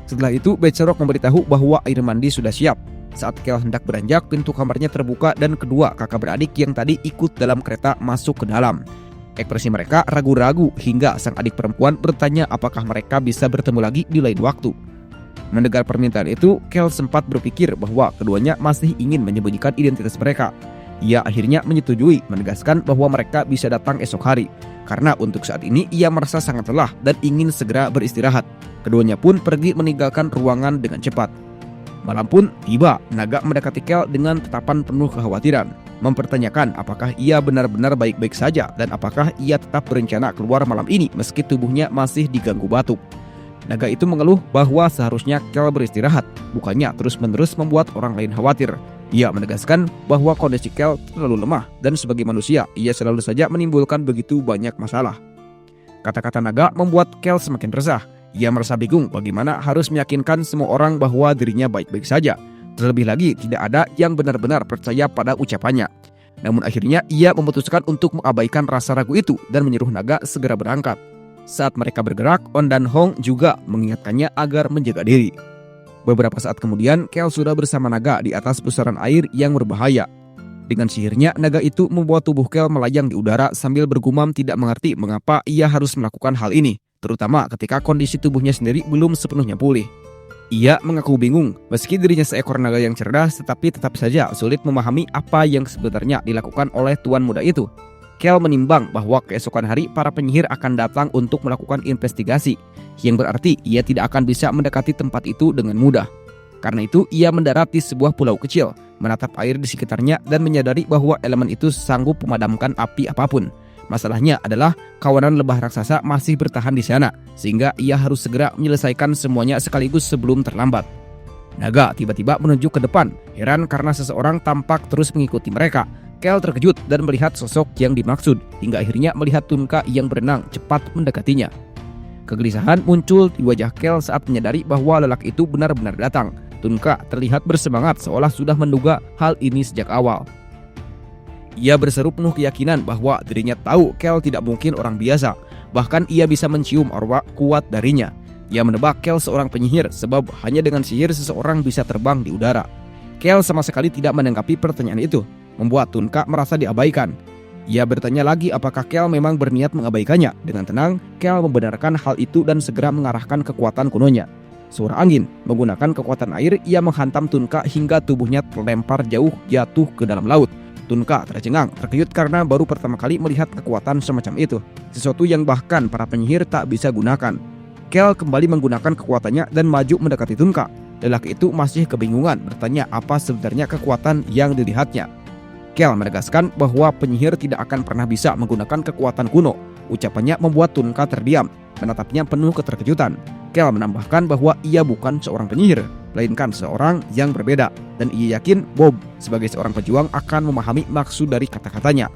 Setelah itu, Becherok memberitahu bahwa air mandi sudah siap. Saat Kel hendak beranjak, pintu kamarnya terbuka dan kedua kakak beradik yang tadi ikut dalam kereta masuk ke dalam. Ekspresi mereka ragu-ragu hingga sang adik perempuan bertanya apakah mereka bisa bertemu lagi di lain waktu. Mendengar permintaan itu, Kel sempat berpikir bahwa keduanya masih ingin menyembunyikan identitas mereka. Ia akhirnya menyetujui, menegaskan bahwa mereka bisa datang esok hari, karena untuk saat ini ia merasa sangat lelah dan ingin segera beristirahat. Keduanya pun pergi meninggalkan ruangan dengan cepat. Malam pun tiba, naga mendekati Kel dengan tatapan penuh kekhawatiran, mempertanyakan apakah ia benar-benar baik-baik saja dan apakah ia tetap berencana keluar malam ini meski tubuhnya masih diganggu batuk. Naga itu mengeluh bahwa seharusnya Kel beristirahat, bukannya terus-menerus membuat orang lain khawatir. Ia menegaskan bahwa kondisi Kel terlalu lemah dan sebagai manusia ia selalu saja menimbulkan begitu banyak masalah. Kata-kata naga membuat Kel semakin resah. Ia merasa bingung bagaimana harus meyakinkan semua orang bahwa dirinya baik-baik saja. Terlebih lagi tidak ada yang benar-benar percaya pada ucapannya. Namun akhirnya ia memutuskan untuk mengabaikan rasa ragu itu dan menyuruh naga segera berangkat. Saat mereka bergerak, On dan Hong juga mengingatkannya agar menjaga diri. Beberapa saat kemudian, Kel sudah bersama naga di atas pusaran air yang berbahaya. Dengan sihirnya, naga itu membuat tubuh Kel melayang di udara sambil bergumam tidak mengerti mengapa ia harus melakukan hal ini, terutama ketika kondisi tubuhnya sendiri belum sepenuhnya pulih. Ia mengaku bingung, meski dirinya seekor naga yang cerdas, tetapi tetap saja sulit memahami apa yang sebenarnya dilakukan oleh tuan muda itu. Kel menimbang bahwa keesokan hari para penyihir akan datang untuk melakukan investigasi, yang berarti ia tidak akan bisa mendekati tempat itu dengan mudah. Karena itu, ia mendarat di sebuah pulau kecil, menatap air di sekitarnya dan menyadari bahwa elemen itu sanggup memadamkan api apapun. Masalahnya adalah kawanan lebah raksasa masih bertahan di sana, sehingga ia harus segera menyelesaikan semuanya sekaligus sebelum terlambat. Naga tiba-tiba menuju ke depan, heran karena seseorang tampak terus mengikuti mereka. Kel terkejut dan melihat sosok yang dimaksud, hingga akhirnya melihat Tunka yang berenang cepat mendekatinya. Kegelisahan muncul di wajah Kel saat menyadari bahwa lelaki itu benar-benar datang. Tunka terlihat bersemangat seolah sudah menduga hal ini sejak awal. Ia berseru penuh keyakinan bahwa dirinya tahu Kel tidak mungkin orang biasa, bahkan ia bisa mencium arwah kuat darinya. Ia menebak Kel seorang penyihir sebab hanya dengan sihir seseorang bisa terbang di udara. Kel sama sekali tidak menanggapi pertanyaan itu, membuat Tunka merasa diabaikan. Ia bertanya lagi apakah Kel memang berniat mengabaikannya. Dengan tenang, Kel membenarkan hal itu dan segera mengarahkan kekuatan kunonya. Suara angin menggunakan kekuatan air, ia menghantam Tunka hingga tubuhnya terlempar jauh jatuh ke dalam laut. Tunka tercengang, terkejut karena baru pertama kali melihat kekuatan semacam itu, sesuatu yang bahkan para penyihir tak bisa gunakan. Kel kembali menggunakan kekuatannya dan maju mendekati Tunka. Lelaki itu masih kebingungan bertanya apa sebenarnya kekuatan yang dilihatnya. Kel menegaskan bahwa penyihir tidak akan pernah bisa menggunakan kekuatan kuno. Ucapannya membuat Tunka terdiam, menatapnya penuh keterkejutan. Kel menambahkan bahwa ia bukan seorang penyihir, melainkan seorang yang berbeda, dan ia yakin Bob sebagai seorang pejuang akan memahami maksud dari kata-katanya.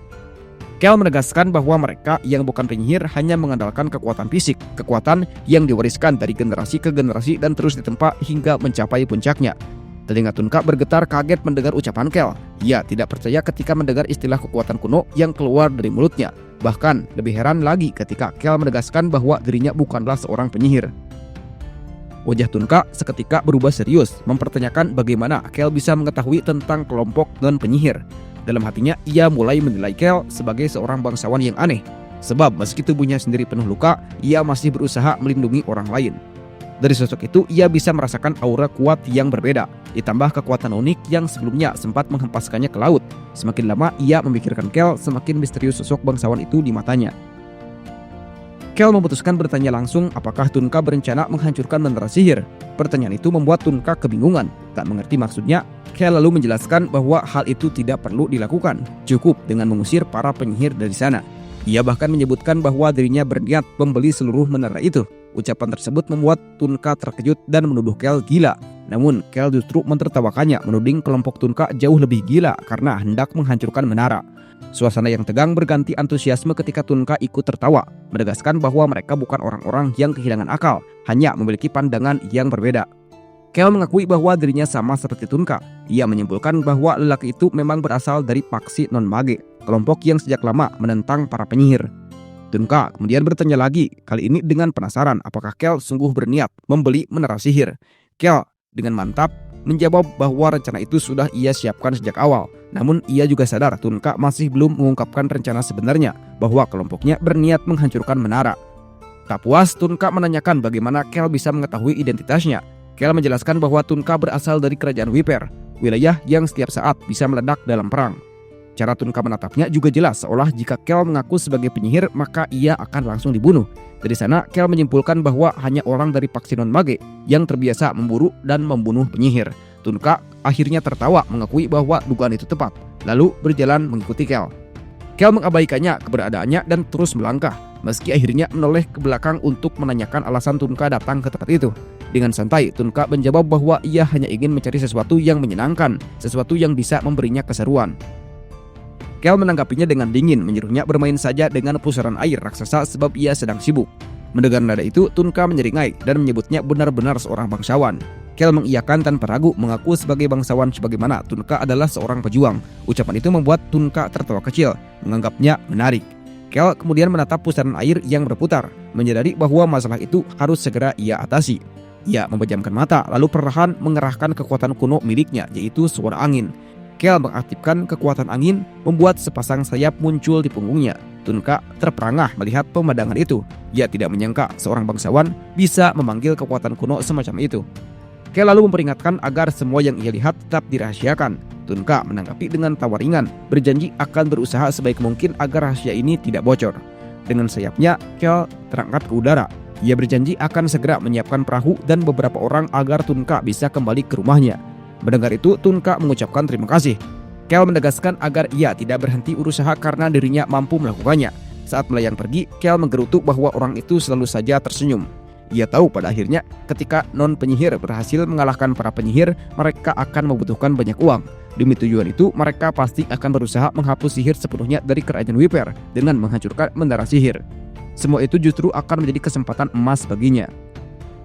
Kel menegaskan bahwa mereka yang bukan penyihir hanya mengandalkan kekuatan fisik, kekuatan yang diwariskan dari generasi ke generasi dan terus ditempa hingga mencapai puncaknya. Telinga Tunka bergetar kaget mendengar ucapan Kel. Ia tidak percaya ketika mendengar istilah kekuatan kuno yang keluar dari mulutnya. Bahkan lebih heran lagi ketika Kel menegaskan bahwa dirinya bukanlah seorang penyihir. Wajah Tunka seketika berubah serius, mempertanyakan bagaimana Kel bisa mengetahui tentang kelompok non-penyihir. Dalam hatinya, ia mulai menilai Kel sebagai seorang bangsawan yang aneh. Sebab meski tubuhnya sendiri penuh luka, ia masih berusaha melindungi orang lain. Dari sosok itu, ia bisa merasakan aura kuat yang berbeda, ditambah kekuatan unik yang sebelumnya sempat menghempaskannya ke laut. Semakin lama ia memikirkan Kel, semakin misterius sosok bangsawan itu di matanya. Kel memutuskan bertanya langsung apakah Tunka berencana menghancurkan menara sihir. Pertanyaan itu membuat Tunka kebingungan, tak mengerti maksudnya. Kel lalu menjelaskan bahwa hal itu tidak perlu dilakukan, cukup dengan mengusir para penyihir dari sana. Ia bahkan menyebutkan bahwa dirinya berniat membeli seluruh menara itu. Ucapan tersebut membuat Tunka terkejut dan menuduh Kel gila. Namun Kel justru mentertawakannya, menuding kelompok Tunka jauh lebih gila karena hendak menghancurkan menara. Suasana yang tegang berganti antusiasme ketika Tunka ikut tertawa, menegaskan bahwa mereka bukan orang-orang yang kehilangan akal, hanya memiliki pandangan yang berbeda. Kel mengakui bahwa dirinya sama seperti Tunka. Ia menyimpulkan bahwa lelaki itu memang berasal dari paksi non-mage, kelompok yang sejak lama menentang para penyihir. Tunka kemudian bertanya lagi, kali ini dengan penasaran apakah Kel sungguh berniat membeli menara sihir. Kel dengan mantap menjawab bahwa rencana itu sudah ia siapkan sejak awal. Namun ia juga sadar Tunka masih belum mengungkapkan rencana sebenarnya bahwa kelompoknya berniat menghancurkan menara. Tak puas, Tunka menanyakan bagaimana Kel bisa mengetahui identitasnya. Kel menjelaskan bahwa Tunka berasal dari kerajaan Wiper, wilayah yang setiap saat bisa meledak dalam perang. Cara Tunka menatapnya juga jelas, seolah jika Kel mengaku sebagai penyihir maka ia akan langsung dibunuh. Dari sana, Kel menyimpulkan bahwa hanya orang dari paksi non-mage yang terbiasa memburu dan membunuh penyihir. Tunka akhirnya tertawa mengakui bahwa dugaan itu tepat, lalu berjalan mengikuti Kel. Kel mengabaikannya keberadaannya dan terus melangkah, meski akhirnya menoleh ke belakang untuk menanyakan alasan Tunka datang ke tempat itu. Dengan santai, Tunka menjawab bahwa ia hanya ingin mencari sesuatu yang menyenangkan, sesuatu yang bisa memberinya keseruan. Kel menanggapinya dengan dingin, menyuruhnya bermain saja dengan pusaran air raksasa sebab ia sedang sibuk. Mendengar nada itu, Tunka menyeringai dan menyebutnya benar-benar seorang bangsawan. Kel mengiyakan tanpa ragu, mengaku sebagai bangsawan sebagaimana Tunka adalah seorang pejuang. Ucapan itu membuat Tunka tertawa kecil, menganggapnya menarik. Kel kemudian menatap pusaran air yang berputar, menyadari bahwa masalah itu harus segera ia atasi. Ia memejamkan mata, lalu perlahan mengerahkan kekuatan kuno miliknya, yaitu suara angin. Kel mengaktifkan kekuatan angin, membuat sepasang sayap muncul di punggungnya. Tunka terperangah melihat pemandangan itu. Ia tidak menyangka seorang bangsawan bisa memanggil kekuatan kuno semacam itu. Kel lalu memperingatkan agar semua yang ia lihat tetap dirahasiakan. Tunka menanggapi dengan tawa ringan, berjanji akan berusaha sebaik mungkin agar rahasia ini tidak bocor. Dengan sayapnya, Kel terangkat ke udara. Ia berjanji akan segera menyiapkan perahu dan beberapa orang agar Tunka bisa kembali ke rumahnya. Mendengar itu, Tunka mengucapkan terima kasih. Kel menegaskan agar ia tidak berhenti berusaha karena dirinya mampu melakukannya. Saat melayang pergi, Kel menggerutu bahwa orang itu selalu saja tersenyum. Ia tahu pada akhirnya ketika non penyihir berhasil mengalahkan para penyihir, mereka akan membutuhkan banyak uang. Demi tujuan itu, mereka pasti akan berusaha menghapus sihir sepenuhnya dari kerajaan Whisper dengan menghancurkan menara sihir. Semua itu justru akan menjadi kesempatan emas baginya.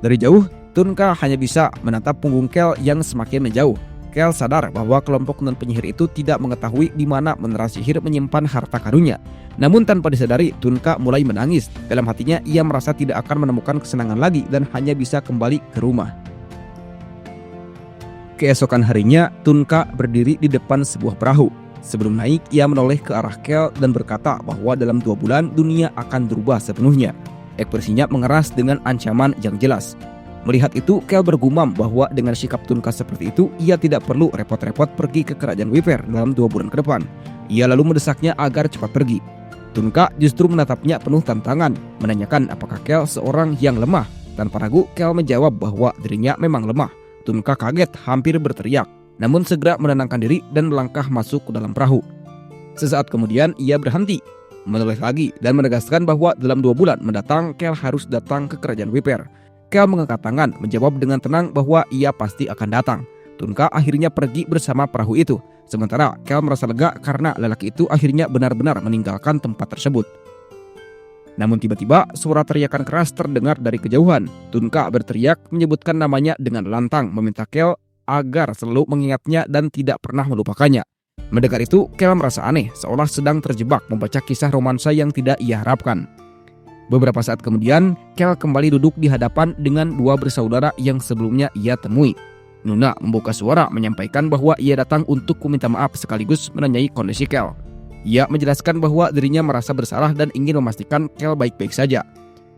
Dari jauh, Tunka hanya bisa menatap punggung Kel yang semakin menjauh. Kel sadar bahwa kelompok non penyihir itu tidak mengetahui di mana menara sihir menyimpan harta karunnya. Namun tanpa disadari, Tunka mulai menangis. Dalam hatinya, ia merasa tidak akan menemukan kesenangan lagi dan hanya bisa kembali ke rumah. Keesokan harinya, Tunka berdiri di depan sebuah perahu. Sebelum naik, ia menoleh ke arah Kel dan berkata bahwa dalam 2 bulan dunia akan berubah sepenuhnya. Ekspresinya mengeras dengan ancaman yang jelas. Melihat itu, Kel bergumam bahwa dengan sikap Tunka seperti itu, ia tidak perlu repot-repot pergi ke kerajaan Whisper dalam 2 bulan ke depan. Ia lalu mendesaknya agar cepat pergi. Tunka justru menatapnya penuh tantangan, menanyakan apakah Kel seorang yang lemah. Tanpa ragu, Kel menjawab bahwa dirinya memang lemah. Tunka kaget, hampir berteriak, namun segera menenangkan diri dan melangkah masuk ke dalam perahu. Sesaat kemudian, ia berhenti, menoleh lagi, dan menegaskan bahwa dalam 2 bulan mendatang, Kel harus datang ke kerajaan Whisper. Kel mengangkat tangan, menjawab dengan tenang bahwa ia pasti akan datang. Tunka akhirnya pergi bersama perahu itu. Sementara Kel merasa lega karena lelaki itu akhirnya benar-benar meninggalkan tempat tersebut. Namun tiba-tiba suara teriakan keras terdengar dari kejauhan. Tunka berteriak menyebutkan namanya dengan lantang, meminta Kel agar selalu mengingatnya dan tidak pernah melupakannya. Mendengar itu, Kel merasa aneh, seolah sedang terjebak membaca kisah romansa yang tidak ia harapkan. Beberapa saat kemudian, Kel kembali duduk di hadapan dengan 2 bersaudara yang sebelumnya ia temui. Nuna membuka suara menyampaikan bahwa ia datang untuk meminta maaf sekaligus menanyai kondisi Kel. Ia menjelaskan bahwa dirinya merasa bersalah dan ingin memastikan Kel baik-baik saja.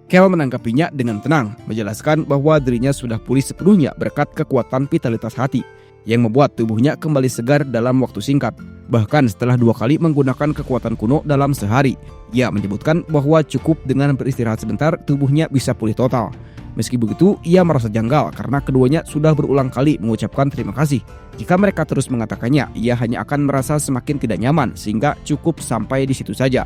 Kel menanggapinya dengan tenang, menjelaskan bahwa dirinya sudah pulih sepenuhnya berkat kekuatan vitalitas hati, yang membuat tubuhnya kembali segar dalam waktu singkat. Bahkan setelah 2 kali menggunakan kekuatan kuno dalam sehari. Ia menyebutkan bahwa cukup dengan beristirahat sebentar, tubuhnya bisa pulih total. Meski begitu, ia merasa janggal karena keduanya sudah berulang kali mengucapkan terima kasih. Jika mereka terus mengatakannya, ia hanya akan merasa semakin tidak nyaman, sehingga cukup sampai di situ saja.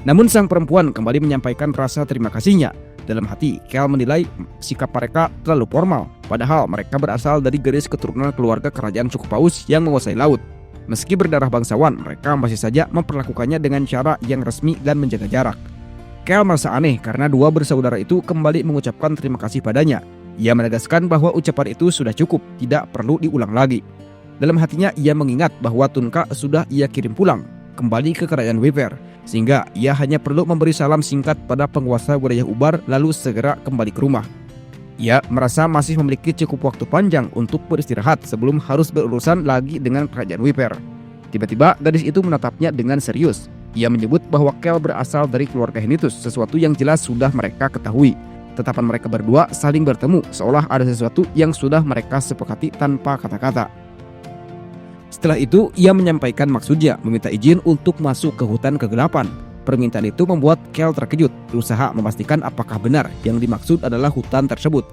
Namun sang perempuan kembali menyampaikan rasa terima kasihnya. Dalam hati, Kel menilai sikap mereka terlalu formal, padahal mereka berasal dari garis keturunan keluarga kerajaan suku Paus yang menguasai laut. Meski berdarah bangsawan, mereka masih saja memperlakukannya dengan cara yang resmi dan menjaga jarak. Kel merasa aneh karena 2 bersaudara itu kembali mengucapkan terima kasih padanya. Ia menegaskan bahwa ucapan itu sudah cukup, tidak perlu diulang lagi. Dalam hatinya ia mengingat bahwa Tunka sudah ia kirim pulang, kembali ke kerajaan Whisper, sehingga ia hanya perlu memberi salam singkat pada penguasa wilayah Ubar lalu segera kembali ke rumah. Ia merasa masih memiliki cukup waktu panjang untuk beristirahat sebelum harus berurusan lagi dengan kerajaan Whisper. Tiba-tiba gadis itu menatapnya dengan serius. Ia menyebut bahwa Kel berasal dari keluarga Henitus, sesuatu yang jelas sudah mereka ketahui. Tetapan mereka berdua saling bertemu, seolah ada sesuatu yang sudah mereka sepakati tanpa kata-kata. Setelah itu, ia menyampaikan maksudnya meminta izin untuk masuk ke hutan kegelapan. Permintaan itu membuat Kel terkejut, berusaha memastikan apakah benar yang dimaksud adalah hutan tersebut.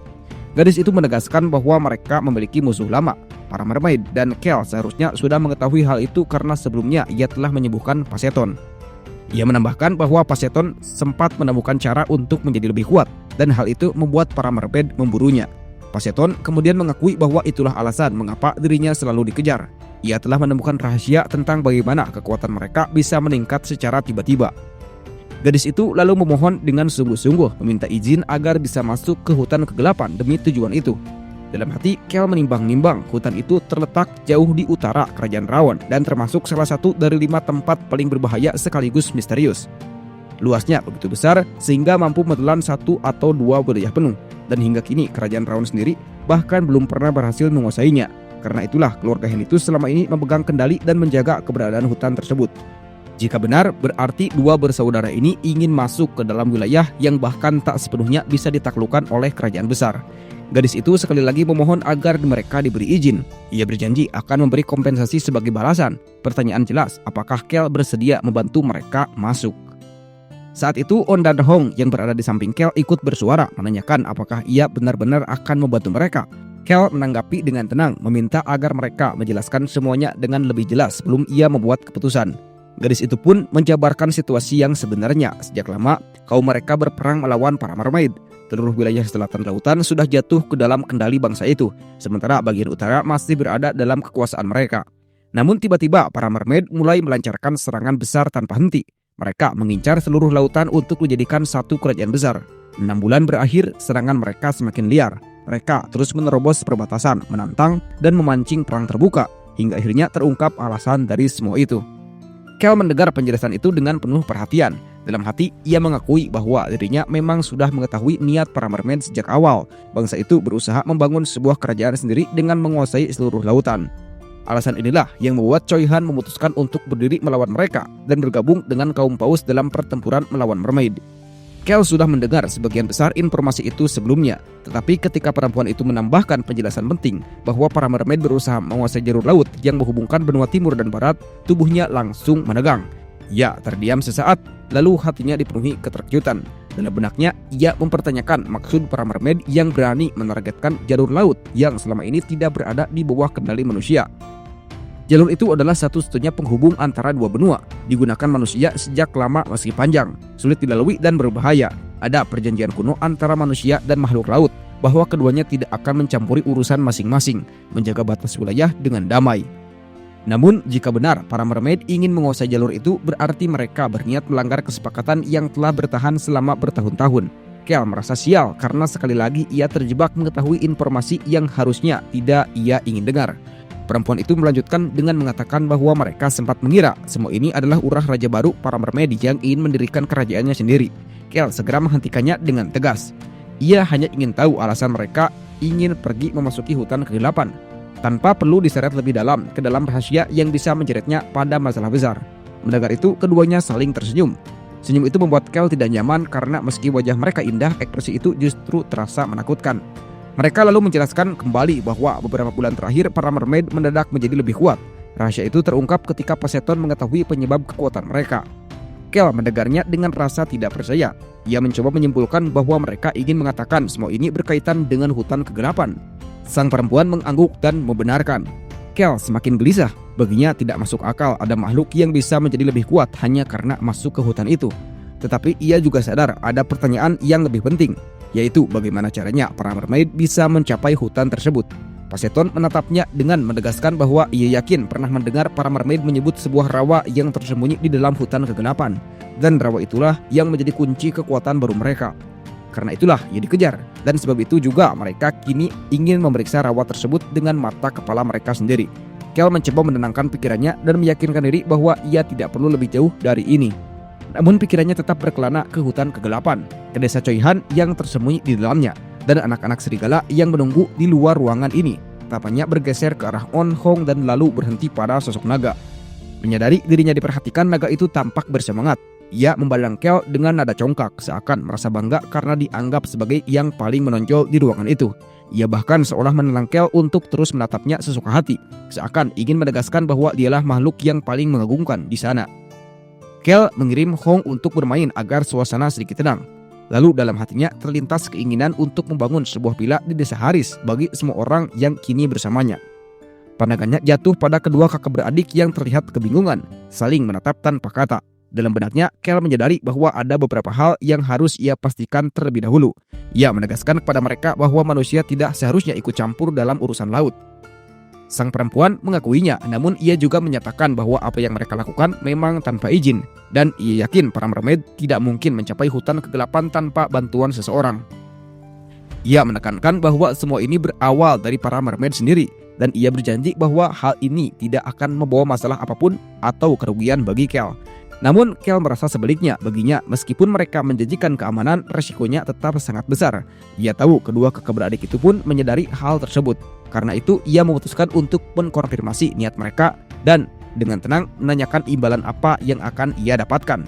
Gadis itu menegaskan bahwa mereka memiliki musuh lama, para mermaid, dan Kel seharusnya sudah mengetahui hal itu karena sebelumnya ia telah menyembuhkan Paseton. Ia menambahkan bahwa Paseton sempat menemukan cara untuk menjadi lebih kuat, dan hal itu membuat para mermaid memburunya. Paseton kemudian mengakui bahwa itulah alasan mengapa dirinya selalu dikejar. Ia telah menemukan rahasia tentang bagaimana kekuatan mereka bisa meningkat secara tiba-tiba. Gadis itu lalu memohon dengan sungguh-sungguh meminta izin agar bisa masuk ke hutan kegelapan demi tujuan itu. Dalam hati, Kel menimbang-nimbang hutan itu terletak jauh di utara kerajaan Rawon dan termasuk salah satu dari 5 tempat paling berbahaya sekaligus misterius. Luasnya begitu besar sehingga mampu menelan 1 atau 2 wilayah penuh, dan hingga kini kerajaan Rawon sendiri bahkan belum pernah berhasil menguasainya. Karena itulah keluarga Henitus selama ini memegang kendali dan menjaga keberadaan hutan tersebut. Jika benar, berarti dua bersaudara ini ingin masuk ke dalam wilayah yang bahkan tak sepenuhnya bisa ditaklukkan oleh kerajaan besar. Gadis itu sekali lagi memohon agar mereka diberi izin. Ia berjanji akan memberi kompensasi sebagai balasan. Pertanyaan jelas, apakah Kel bersedia membantu mereka masuk? Saat itu On dan Hong yang berada di samping Kel ikut bersuara menanyakan apakah ia benar-benar akan membantu mereka. Kel menanggapi dengan tenang, meminta agar mereka menjelaskan semuanya dengan lebih jelas sebelum ia membuat keputusan. Gadis itu pun menjabarkan situasi yang sebenarnya. Sejak lama, kaum mereka berperang melawan para mermaid. Seluruh wilayah selatan lautan sudah jatuh ke dalam kendali bangsa itu, sementara bagian utara masih berada dalam kekuasaan mereka. Namun tiba-tiba para mermaid mulai melancarkan serangan besar tanpa henti. Mereka mengincar seluruh lautan untuk menjadikan satu kerajaan besar. 6 bulan berakhir, serangan mereka semakin liar. Mereka terus menerobos perbatasan, menantang dan memancing perang terbuka, hingga akhirnya terungkap alasan dari semua itu. Kel mendengar penjelasan itu dengan penuh perhatian. Dalam hati, ia mengakui bahwa dirinya memang sudah mengetahui niat para mermaid sejak awal. Bangsa itu berusaha membangun sebuah kerajaan sendiri dengan menguasai seluruh lautan. Alasan inilah yang membuat Choi Han memutuskan untuk berdiri melawan mereka dan bergabung dengan kaum paus dalam pertempuran melawan mermaid. Kel sudah mendengar sebagian besar informasi itu sebelumnya, tetapi ketika perempuan itu menambahkan penjelasan penting bahwa para mermaid berusaha menguasai jalur laut yang menghubungkan benua timur dan barat, tubuhnya langsung menegang. Ia terdiam sesaat, lalu hatinya dipenuhi keterkejutan. Dalam benaknya, ia mempertanyakan maksud para mermaid yang berani menargetkan jalur laut yang selama ini tidak berada di bawah kendali manusia. Jalur itu adalah satu-satunya penghubung antara dua benua, digunakan manusia sejak lama meski panjang, sulit dilalui dan berbahaya. Ada perjanjian kuno antara manusia dan makhluk laut, bahwa keduanya tidak akan mencampuri urusan masing-masing, menjaga batas wilayah dengan damai. Namun, jika benar para mermaid ingin menguasai jalur itu, berarti mereka berniat melanggar kesepakatan yang telah bertahan selama bertahun-tahun. Kel merasa sial karena sekali lagi ia terjebak mengetahui informasi yang harusnya tidak ia ingin dengar. Perempuan itu melanjutkan dengan mengatakan bahwa mereka sempat mengira semua ini adalah ulah raja baru para mermaid yang ingin mendirikan kerajaannya sendiri. Kel segera menghentikannya dengan tegas. Ia hanya ingin tahu alasan mereka ingin pergi memasuki hutan kegelapan, tanpa perlu diseret lebih dalam ke dalam rahasia yang bisa menjeratnya pada masalah besar. Mendengar itu, keduanya saling tersenyum. Senyum itu membuat Kel tidak nyaman karena meski wajah mereka indah, ekspresi itu justru terasa menakutkan. Mereka lalu menjelaskan kembali bahwa beberapa bulan terakhir para mermaid mendadak menjadi lebih kuat. Rahasia itu terungkap ketika Poseidon mengetahui penyebab kekuatan mereka. Kel mendengarnya dengan rasa tidak percaya. Ia mencoba menyimpulkan bahwa mereka ingin mengatakan semua ini berkaitan dengan hutan kegelapan. Sang perempuan mengangguk dan membenarkan. Kel semakin gelisah. Baginya tidak masuk akal ada makhluk yang bisa menjadi lebih kuat hanya karena masuk ke hutan itu. Tetapi ia juga sadar ada pertanyaan yang lebih penting, yaitu bagaimana caranya para mermaid bisa mencapai hutan tersebut. Poseidon menatapnya dengan menegaskan bahwa ia yakin pernah mendengar para mermaid menyebut sebuah rawa yang tersembunyi di dalam hutan kegelapan, dan rawa itulah yang menjadi kunci kekuatan baru mereka. Karena itulah ia dikejar, dan sebab itu juga mereka kini ingin memeriksa rawa tersebut dengan mata kepala mereka sendiri. Kel mencoba menenangkan pikirannya dan meyakinkan diri bahwa ia tidak perlu lebih jauh dari ini. Namun pikirannya tetap berkelana ke hutan kegelapan, ke desa Choi Han yang tersembunyi di dalamnya, dan anak-anak serigala yang menunggu di luar ruangan ini. Tapanya bergeser ke arah On Hong dan lalu berhenti pada sosok naga. Menyadari dirinya diperhatikan, naga itu tampak bersemangat. Ia memandang Kel dengan nada congkak, seakan merasa bangga karena dianggap sebagai yang paling menonjol di ruangan itu. Ia bahkan seolah menenang Kel untuk terus menatapnya sesuka hati, seakan ingin menegaskan bahwa dialah makhluk yang paling mengagumkan di sana. Kel mengirim Hong untuk bermain agar suasana sedikit tenang. Lalu dalam hatinya terlintas keinginan untuk membangun sebuah villa di desa Haris bagi semua orang yang kini bersamanya. Pandangannya jatuh pada kedua kakak beradik yang terlihat kebingungan, saling menatap tanpa kata. Dalam benaknya, Kel menyadari bahwa ada beberapa hal yang harus ia pastikan terlebih dahulu. Ia menegaskan kepada mereka bahwa manusia tidak seharusnya ikut campur dalam urusan laut. Sang perempuan mengakuinya, namun ia juga menyatakan bahwa apa yang mereka lakukan memang tanpa izin, dan ia yakin para mermaid tidak mungkin mencapai hutan kegelapan tanpa bantuan seseorang. Ia menekankan bahwa semua ini berawal dari para mermaid sendiri, dan ia berjanji bahwa hal ini tidak akan membawa masalah apapun atau kerugian bagi Kel. Namun Kel merasa sebaliknya, baginya meskipun mereka menjanjikan keamanan, resikonya tetap sangat besar. Ia tahu kedua kakak beradik itu pun menyadari hal tersebut. Karena itu ia memutuskan untuk mengkonfirmasi niat mereka dan dengan tenang menanyakan imbalan apa yang akan ia dapatkan.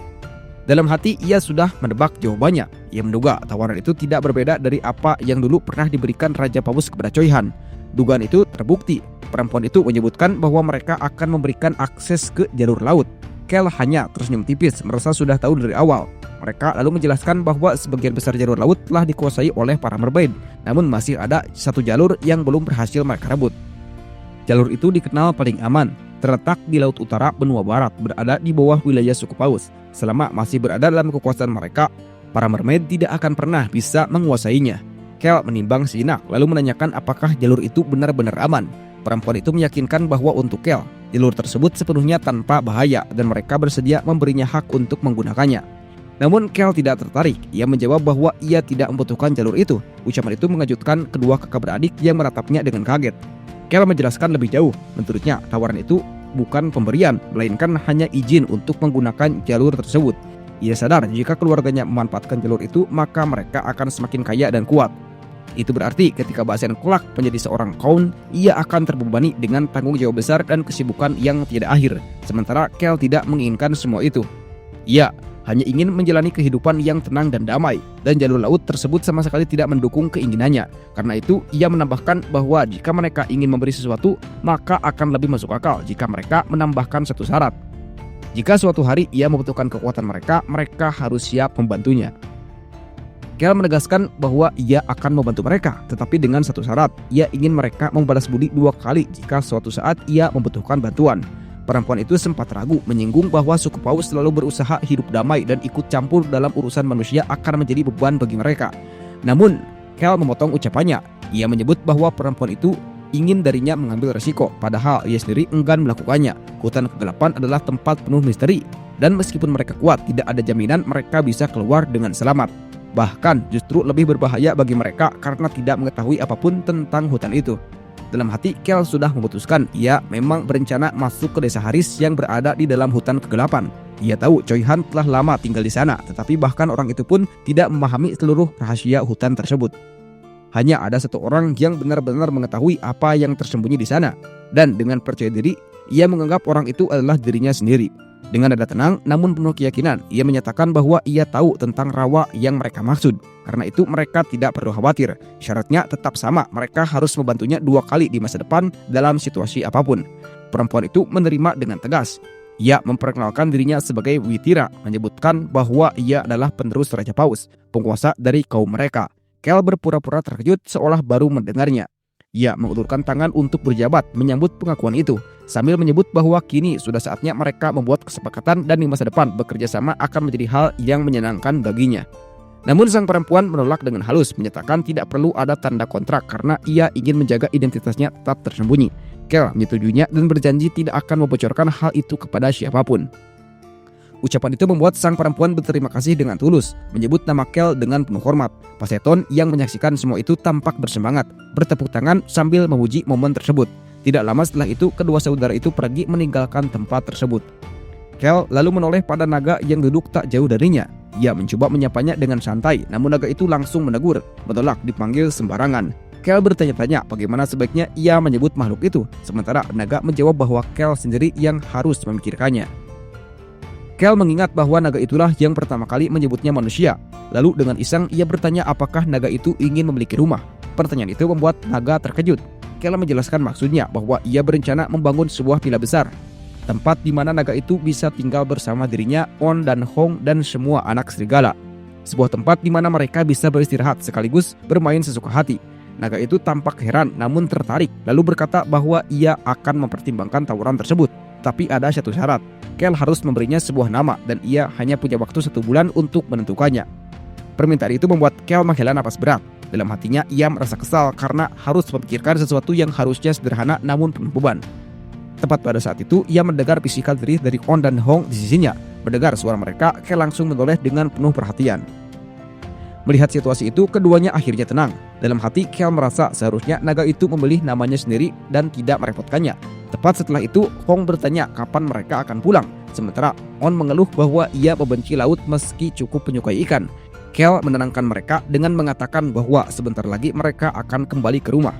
Dalam hati ia sudah menebak jawabannya. Ia menduga tawaran itu tidak berbeda dari apa yang dulu pernah diberikan Raja Paus kepada Choi Han. Dugaan itu terbukti. Perempuan itu menyebutkan bahwa mereka akan memberikan akses ke jalur laut. Kel hanya tersenyum tipis, merasa sudah tahu dari awal. Mereka lalu menjelaskan bahwa sebagian besar jalur laut telah dikuasai oleh para mermaid, namun masih ada satu jalur yang belum berhasil mereka rebut. Jalur itu dikenal paling aman, terletak di laut utara benua barat, berada di bawah wilayah suku Paus. Selama masih berada dalam kekuasaan mereka, para mermaid tidak akan pernah bisa menguasainya. Kel menimbang sejenak, lalu menanyakan apakah jalur itu benar-benar aman. Perempuan itu meyakinkan bahwa untuk Kel, jalur tersebut sepenuhnya tanpa bahaya dan mereka bersedia memberinya hak untuk menggunakannya. Namun Kel tidak tertarik. Ia menjawab bahwa ia tidak membutuhkan jalur itu. Ucapan itu mengejutkan kedua kakak beradik yang menatapnya dengan kaget. Kel menjelaskan lebih jauh. Menurutnya tawaran itu bukan pemberian, melainkan hanya izin untuk menggunakan jalur tersebut. Ia sadar jika keluarganya memanfaatkan jalur itu, maka mereka akan semakin kaya dan kuat. Itu berarti ketika Basen kelak menjadi seorang Count, ia akan terbebani dengan tanggung jawab besar dan kesibukan yang tidak akhir. Sementara Kel tidak menginginkan semua itu. Ia hanya ingin menjalani kehidupan yang tenang dan damai, dan jalur laut tersebut sama sekali tidak mendukung keinginannya. Karena itu, ia menambahkan bahwa jika mereka ingin memberi sesuatu, maka akan lebih masuk akal jika mereka menambahkan satu syarat. Jika suatu hari ia membutuhkan kekuatan mereka, mereka harus siap membantunya. Kel menegaskan bahwa ia akan membantu mereka, tetapi dengan satu syarat. Ia ingin mereka membalas budi 2 kali jika suatu saat ia membutuhkan bantuan. Perempuan itu sempat ragu, menyinggung bahwa suku Paus selalu berusaha hidup damai dan ikut campur dalam urusan manusia akan menjadi beban bagi mereka. Namun, Kel memotong ucapannya. Ia menyebut bahwa perempuan itu ingin darinya mengambil resiko, padahal ia sendiri enggan melakukannya. Hutan kegelapan adalah tempat penuh misteri, dan meskipun mereka kuat, tidak ada jaminan mereka bisa keluar dengan selamat. Bahkan justru lebih berbahaya bagi mereka karena tidak mengetahui apapun tentang hutan itu. Dalam hati Kel sudah memutuskan ia memang berencana masuk ke desa Haris yang berada di dalam hutan kegelapan. Ia tahu Choi Han telah lama tinggal di sana, tetapi bahkan orang itu pun tidak memahami seluruh rahasia hutan tersebut. Hanya ada satu orang yang benar-benar mengetahui apa yang tersembunyi di sana, dan dengan percaya diri ia menganggap orang itu adalah dirinya sendiri. Dengan nada tenang namun penuh keyakinan, ia menyatakan bahwa ia tahu tentang rawa yang mereka maksud. Karena itu mereka tidak perlu khawatir. Syaratnya tetap sama, mereka harus membantunya 2 kali di masa depan dalam situasi apapun. Perempuan itu menerima dengan tegas. Ia memperkenalkan dirinya sebagai Witira, menyebutkan bahwa ia adalah penerus Raja Paus, penguasa dari kaum mereka. Kel berpura-pura terkejut seolah baru mendengarnya. Ia mengulurkan tangan untuk berjabat menyambut pengakuan itu, sambil menyebut bahwa kini sudah saatnya mereka membuat kesepakatan dan di masa depan bekerja sama akan menjadi hal yang menyenangkan baginya. Namun sang perempuan menolak dengan halus, menyatakan tidak perlu ada tanda kontrak karena ia ingin menjaga identitasnya tetap tersembunyi. Kel menyetujuinya dan berjanji tidak akan membocorkan hal itu kepada siapapun. Ucapan itu membuat sang perempuan berterima kasih dengan tulus, menyebut nama Kel dengan penuh hormat. Paseton yang menyaksikan semua itu tampak bersemangat, bertepuk tangan sambil memuji momen tersebut. Tidak lama setelah itu, kedua saudara itu pergi meninggalkan tempat tersebut. Kel lalu menoleh pada naga yang duduk tak jauh darinya. Ia mencoba menyapanya dengan santai, namun naga itu langsung menegur, menolak dipanggil sembarangan. Kel bertanya-tanya bagaimana sebaiknya ia menyebut makhluk itu, sementara naga menjawab bahwa Kel sendiri yang harus memikirkannya. Kel mengingat bahwa naga itulah yang pertama kali menyebutnya manusia. Lalu dengan iseng ia bertanya apakah naga itu ingin memiliki rumah. Pertanyaan itu membuat naga terkejut. Kel menjelaskan maksudnya bahwa ia berencana membangun sebuah villa besar, tempat di mana naga itu bisa tinggal bersama dirinya, On dan Hong dan semua anak serigala. Sebuah tempat di mana mereka bisa beristirahat sekaligus bermain sesuka hati. Naga itu tampak heran namun tertarik, lalu berkata bahwa ia akan mempertimbangkan tawaran tersebut. Tapi ada satu syarat, Kel harus memberinya sebuah nama dan ia hanya punya waktu 1 bulan untuk menentukannya. Permintaan itu membuat Kel menghela napas berat. Dalam hatinya ia merasa kesal karena harus memikirkan sesuatu yang harusnya sederhana namun penuh beban. Tepat pada saat itu ia mendengar bisikan derih dari On dan Hong di sisinya. Mendengar suara mereka, Kel langsung menoleh dengan penuh perhatian. Melihat situasi itu, keduanya akhirnya tenang. Dalam hati Kel merasa seharusnya naga itu memilih namanya sendiri dan tidak merepotkannya. Tepat setelah itu, Hong bertanya kapan mereka akan pulang. Sementara On mengeluh bahwa ia membenci laut meski cukup menyukai ikan. Kel menenangkan mereka dengan mengatakan bahwa sebentar lagi mereka akan kembali ke rumah.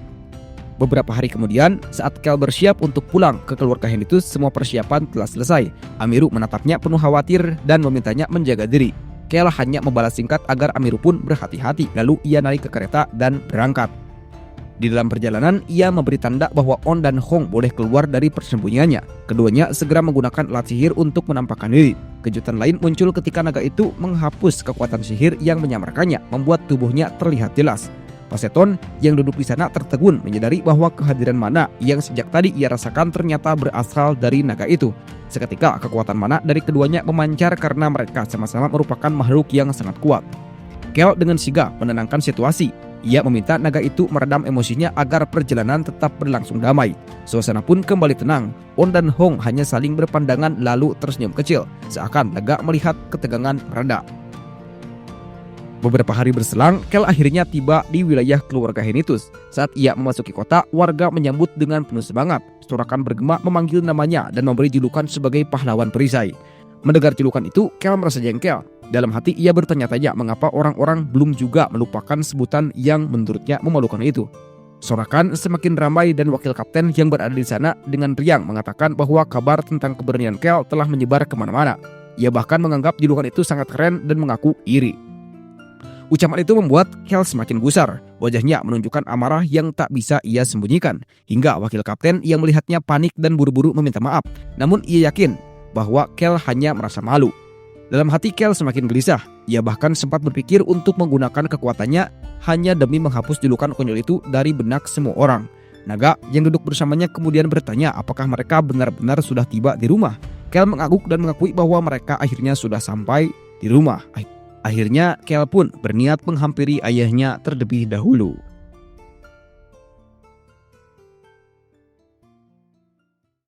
Beberapa hari kemudian, saat Kel bersiap untuk pulang ke keluarga Henitus, semua persiapan telah selesai. Amiru menatapnya penuh khawatir dan memintanya menjaga diri. Kel hanya membalas singkat agar Amiru pun berhati-hati, lalu ia naik ke kereta dan berangkat. Di dalam perjalanan, ia memberi tanda bahwa On dan Hong boleh keluar dari persembunyiannya. Keduanya segera menggunakan alat sihir untuk menampakkan diri. Kejutan lain muncul ketika naga itu menghapus kekuatan sihir yang menyamarkannya, membuat tubuhnya terlihat jelas. Paseton yang duduk di sana tertegun menyadari bahwa kehadiran mana yang sejak tadi ia rasakan ternyata berasal dari naga itu. Seketika kekuatan mana dari keduanya memancar karena mereka sama-sama merupakan makhluk yang sangat kuat. Kel dengan sigap menenangkan situasi. Ia meminta naga itu meredam emosinya agar perjalanan tetap berlangsung damai. Suasana pun kembali tenang. On dan Hong hanya saling berpandangan lalu tersenyum kecil, seakan lega melihat ketegangan mereda. Beberapa hari berselang, Kel akhirnya tiba di wilayah keluarga Henitus. Saat ia memasuki kota, warga menyambut dengan penuh semangat. Sorakan bergema memanggil namanya dan memberi julukan sebagai pahlawan perisai. Mendengar julukan itu, Kel merasa jengkel. Dalam hati ia bertanya-tanya mengapa orang-orang belum juga melupakan sebutan yang menurutnya memalukan itu. Sorakan semakin ramai dan wakil kapten yang berada di sana dengan riang mengatakan bahwa kabar tentang keberanian Kel telah menyebar kemana-mana. Ia bahkan menganggap julukan itu sangat keren dan mengaku iri. Ucapan itu membuat Kel semakin gusar. Wajahnya menunjukkan amarah yang tak bisa ia sembunyikan. Hingga wakil kapten yang melihatnya panik dan buru-buru meminta maaf. Namun ia yakin bahwa Kel hanya merasa malu. Dalam hati Kel semakin gelisah. Ia bahkan sempat berpikir untuk menggunakan kekuatannya hanya demi menghapus julukan konyol itu dari benak semua orang. Naga yang duduk bersamanya kemudian bertanya apakah mereka benar-benar sudah tiba di rumah. Kel mengangguk dan mengakui bahwa mereka akhirnya sudah sampai di rumah. Akhirnya Kel pun berniat menghampiri ayahnya terlebih dahulu.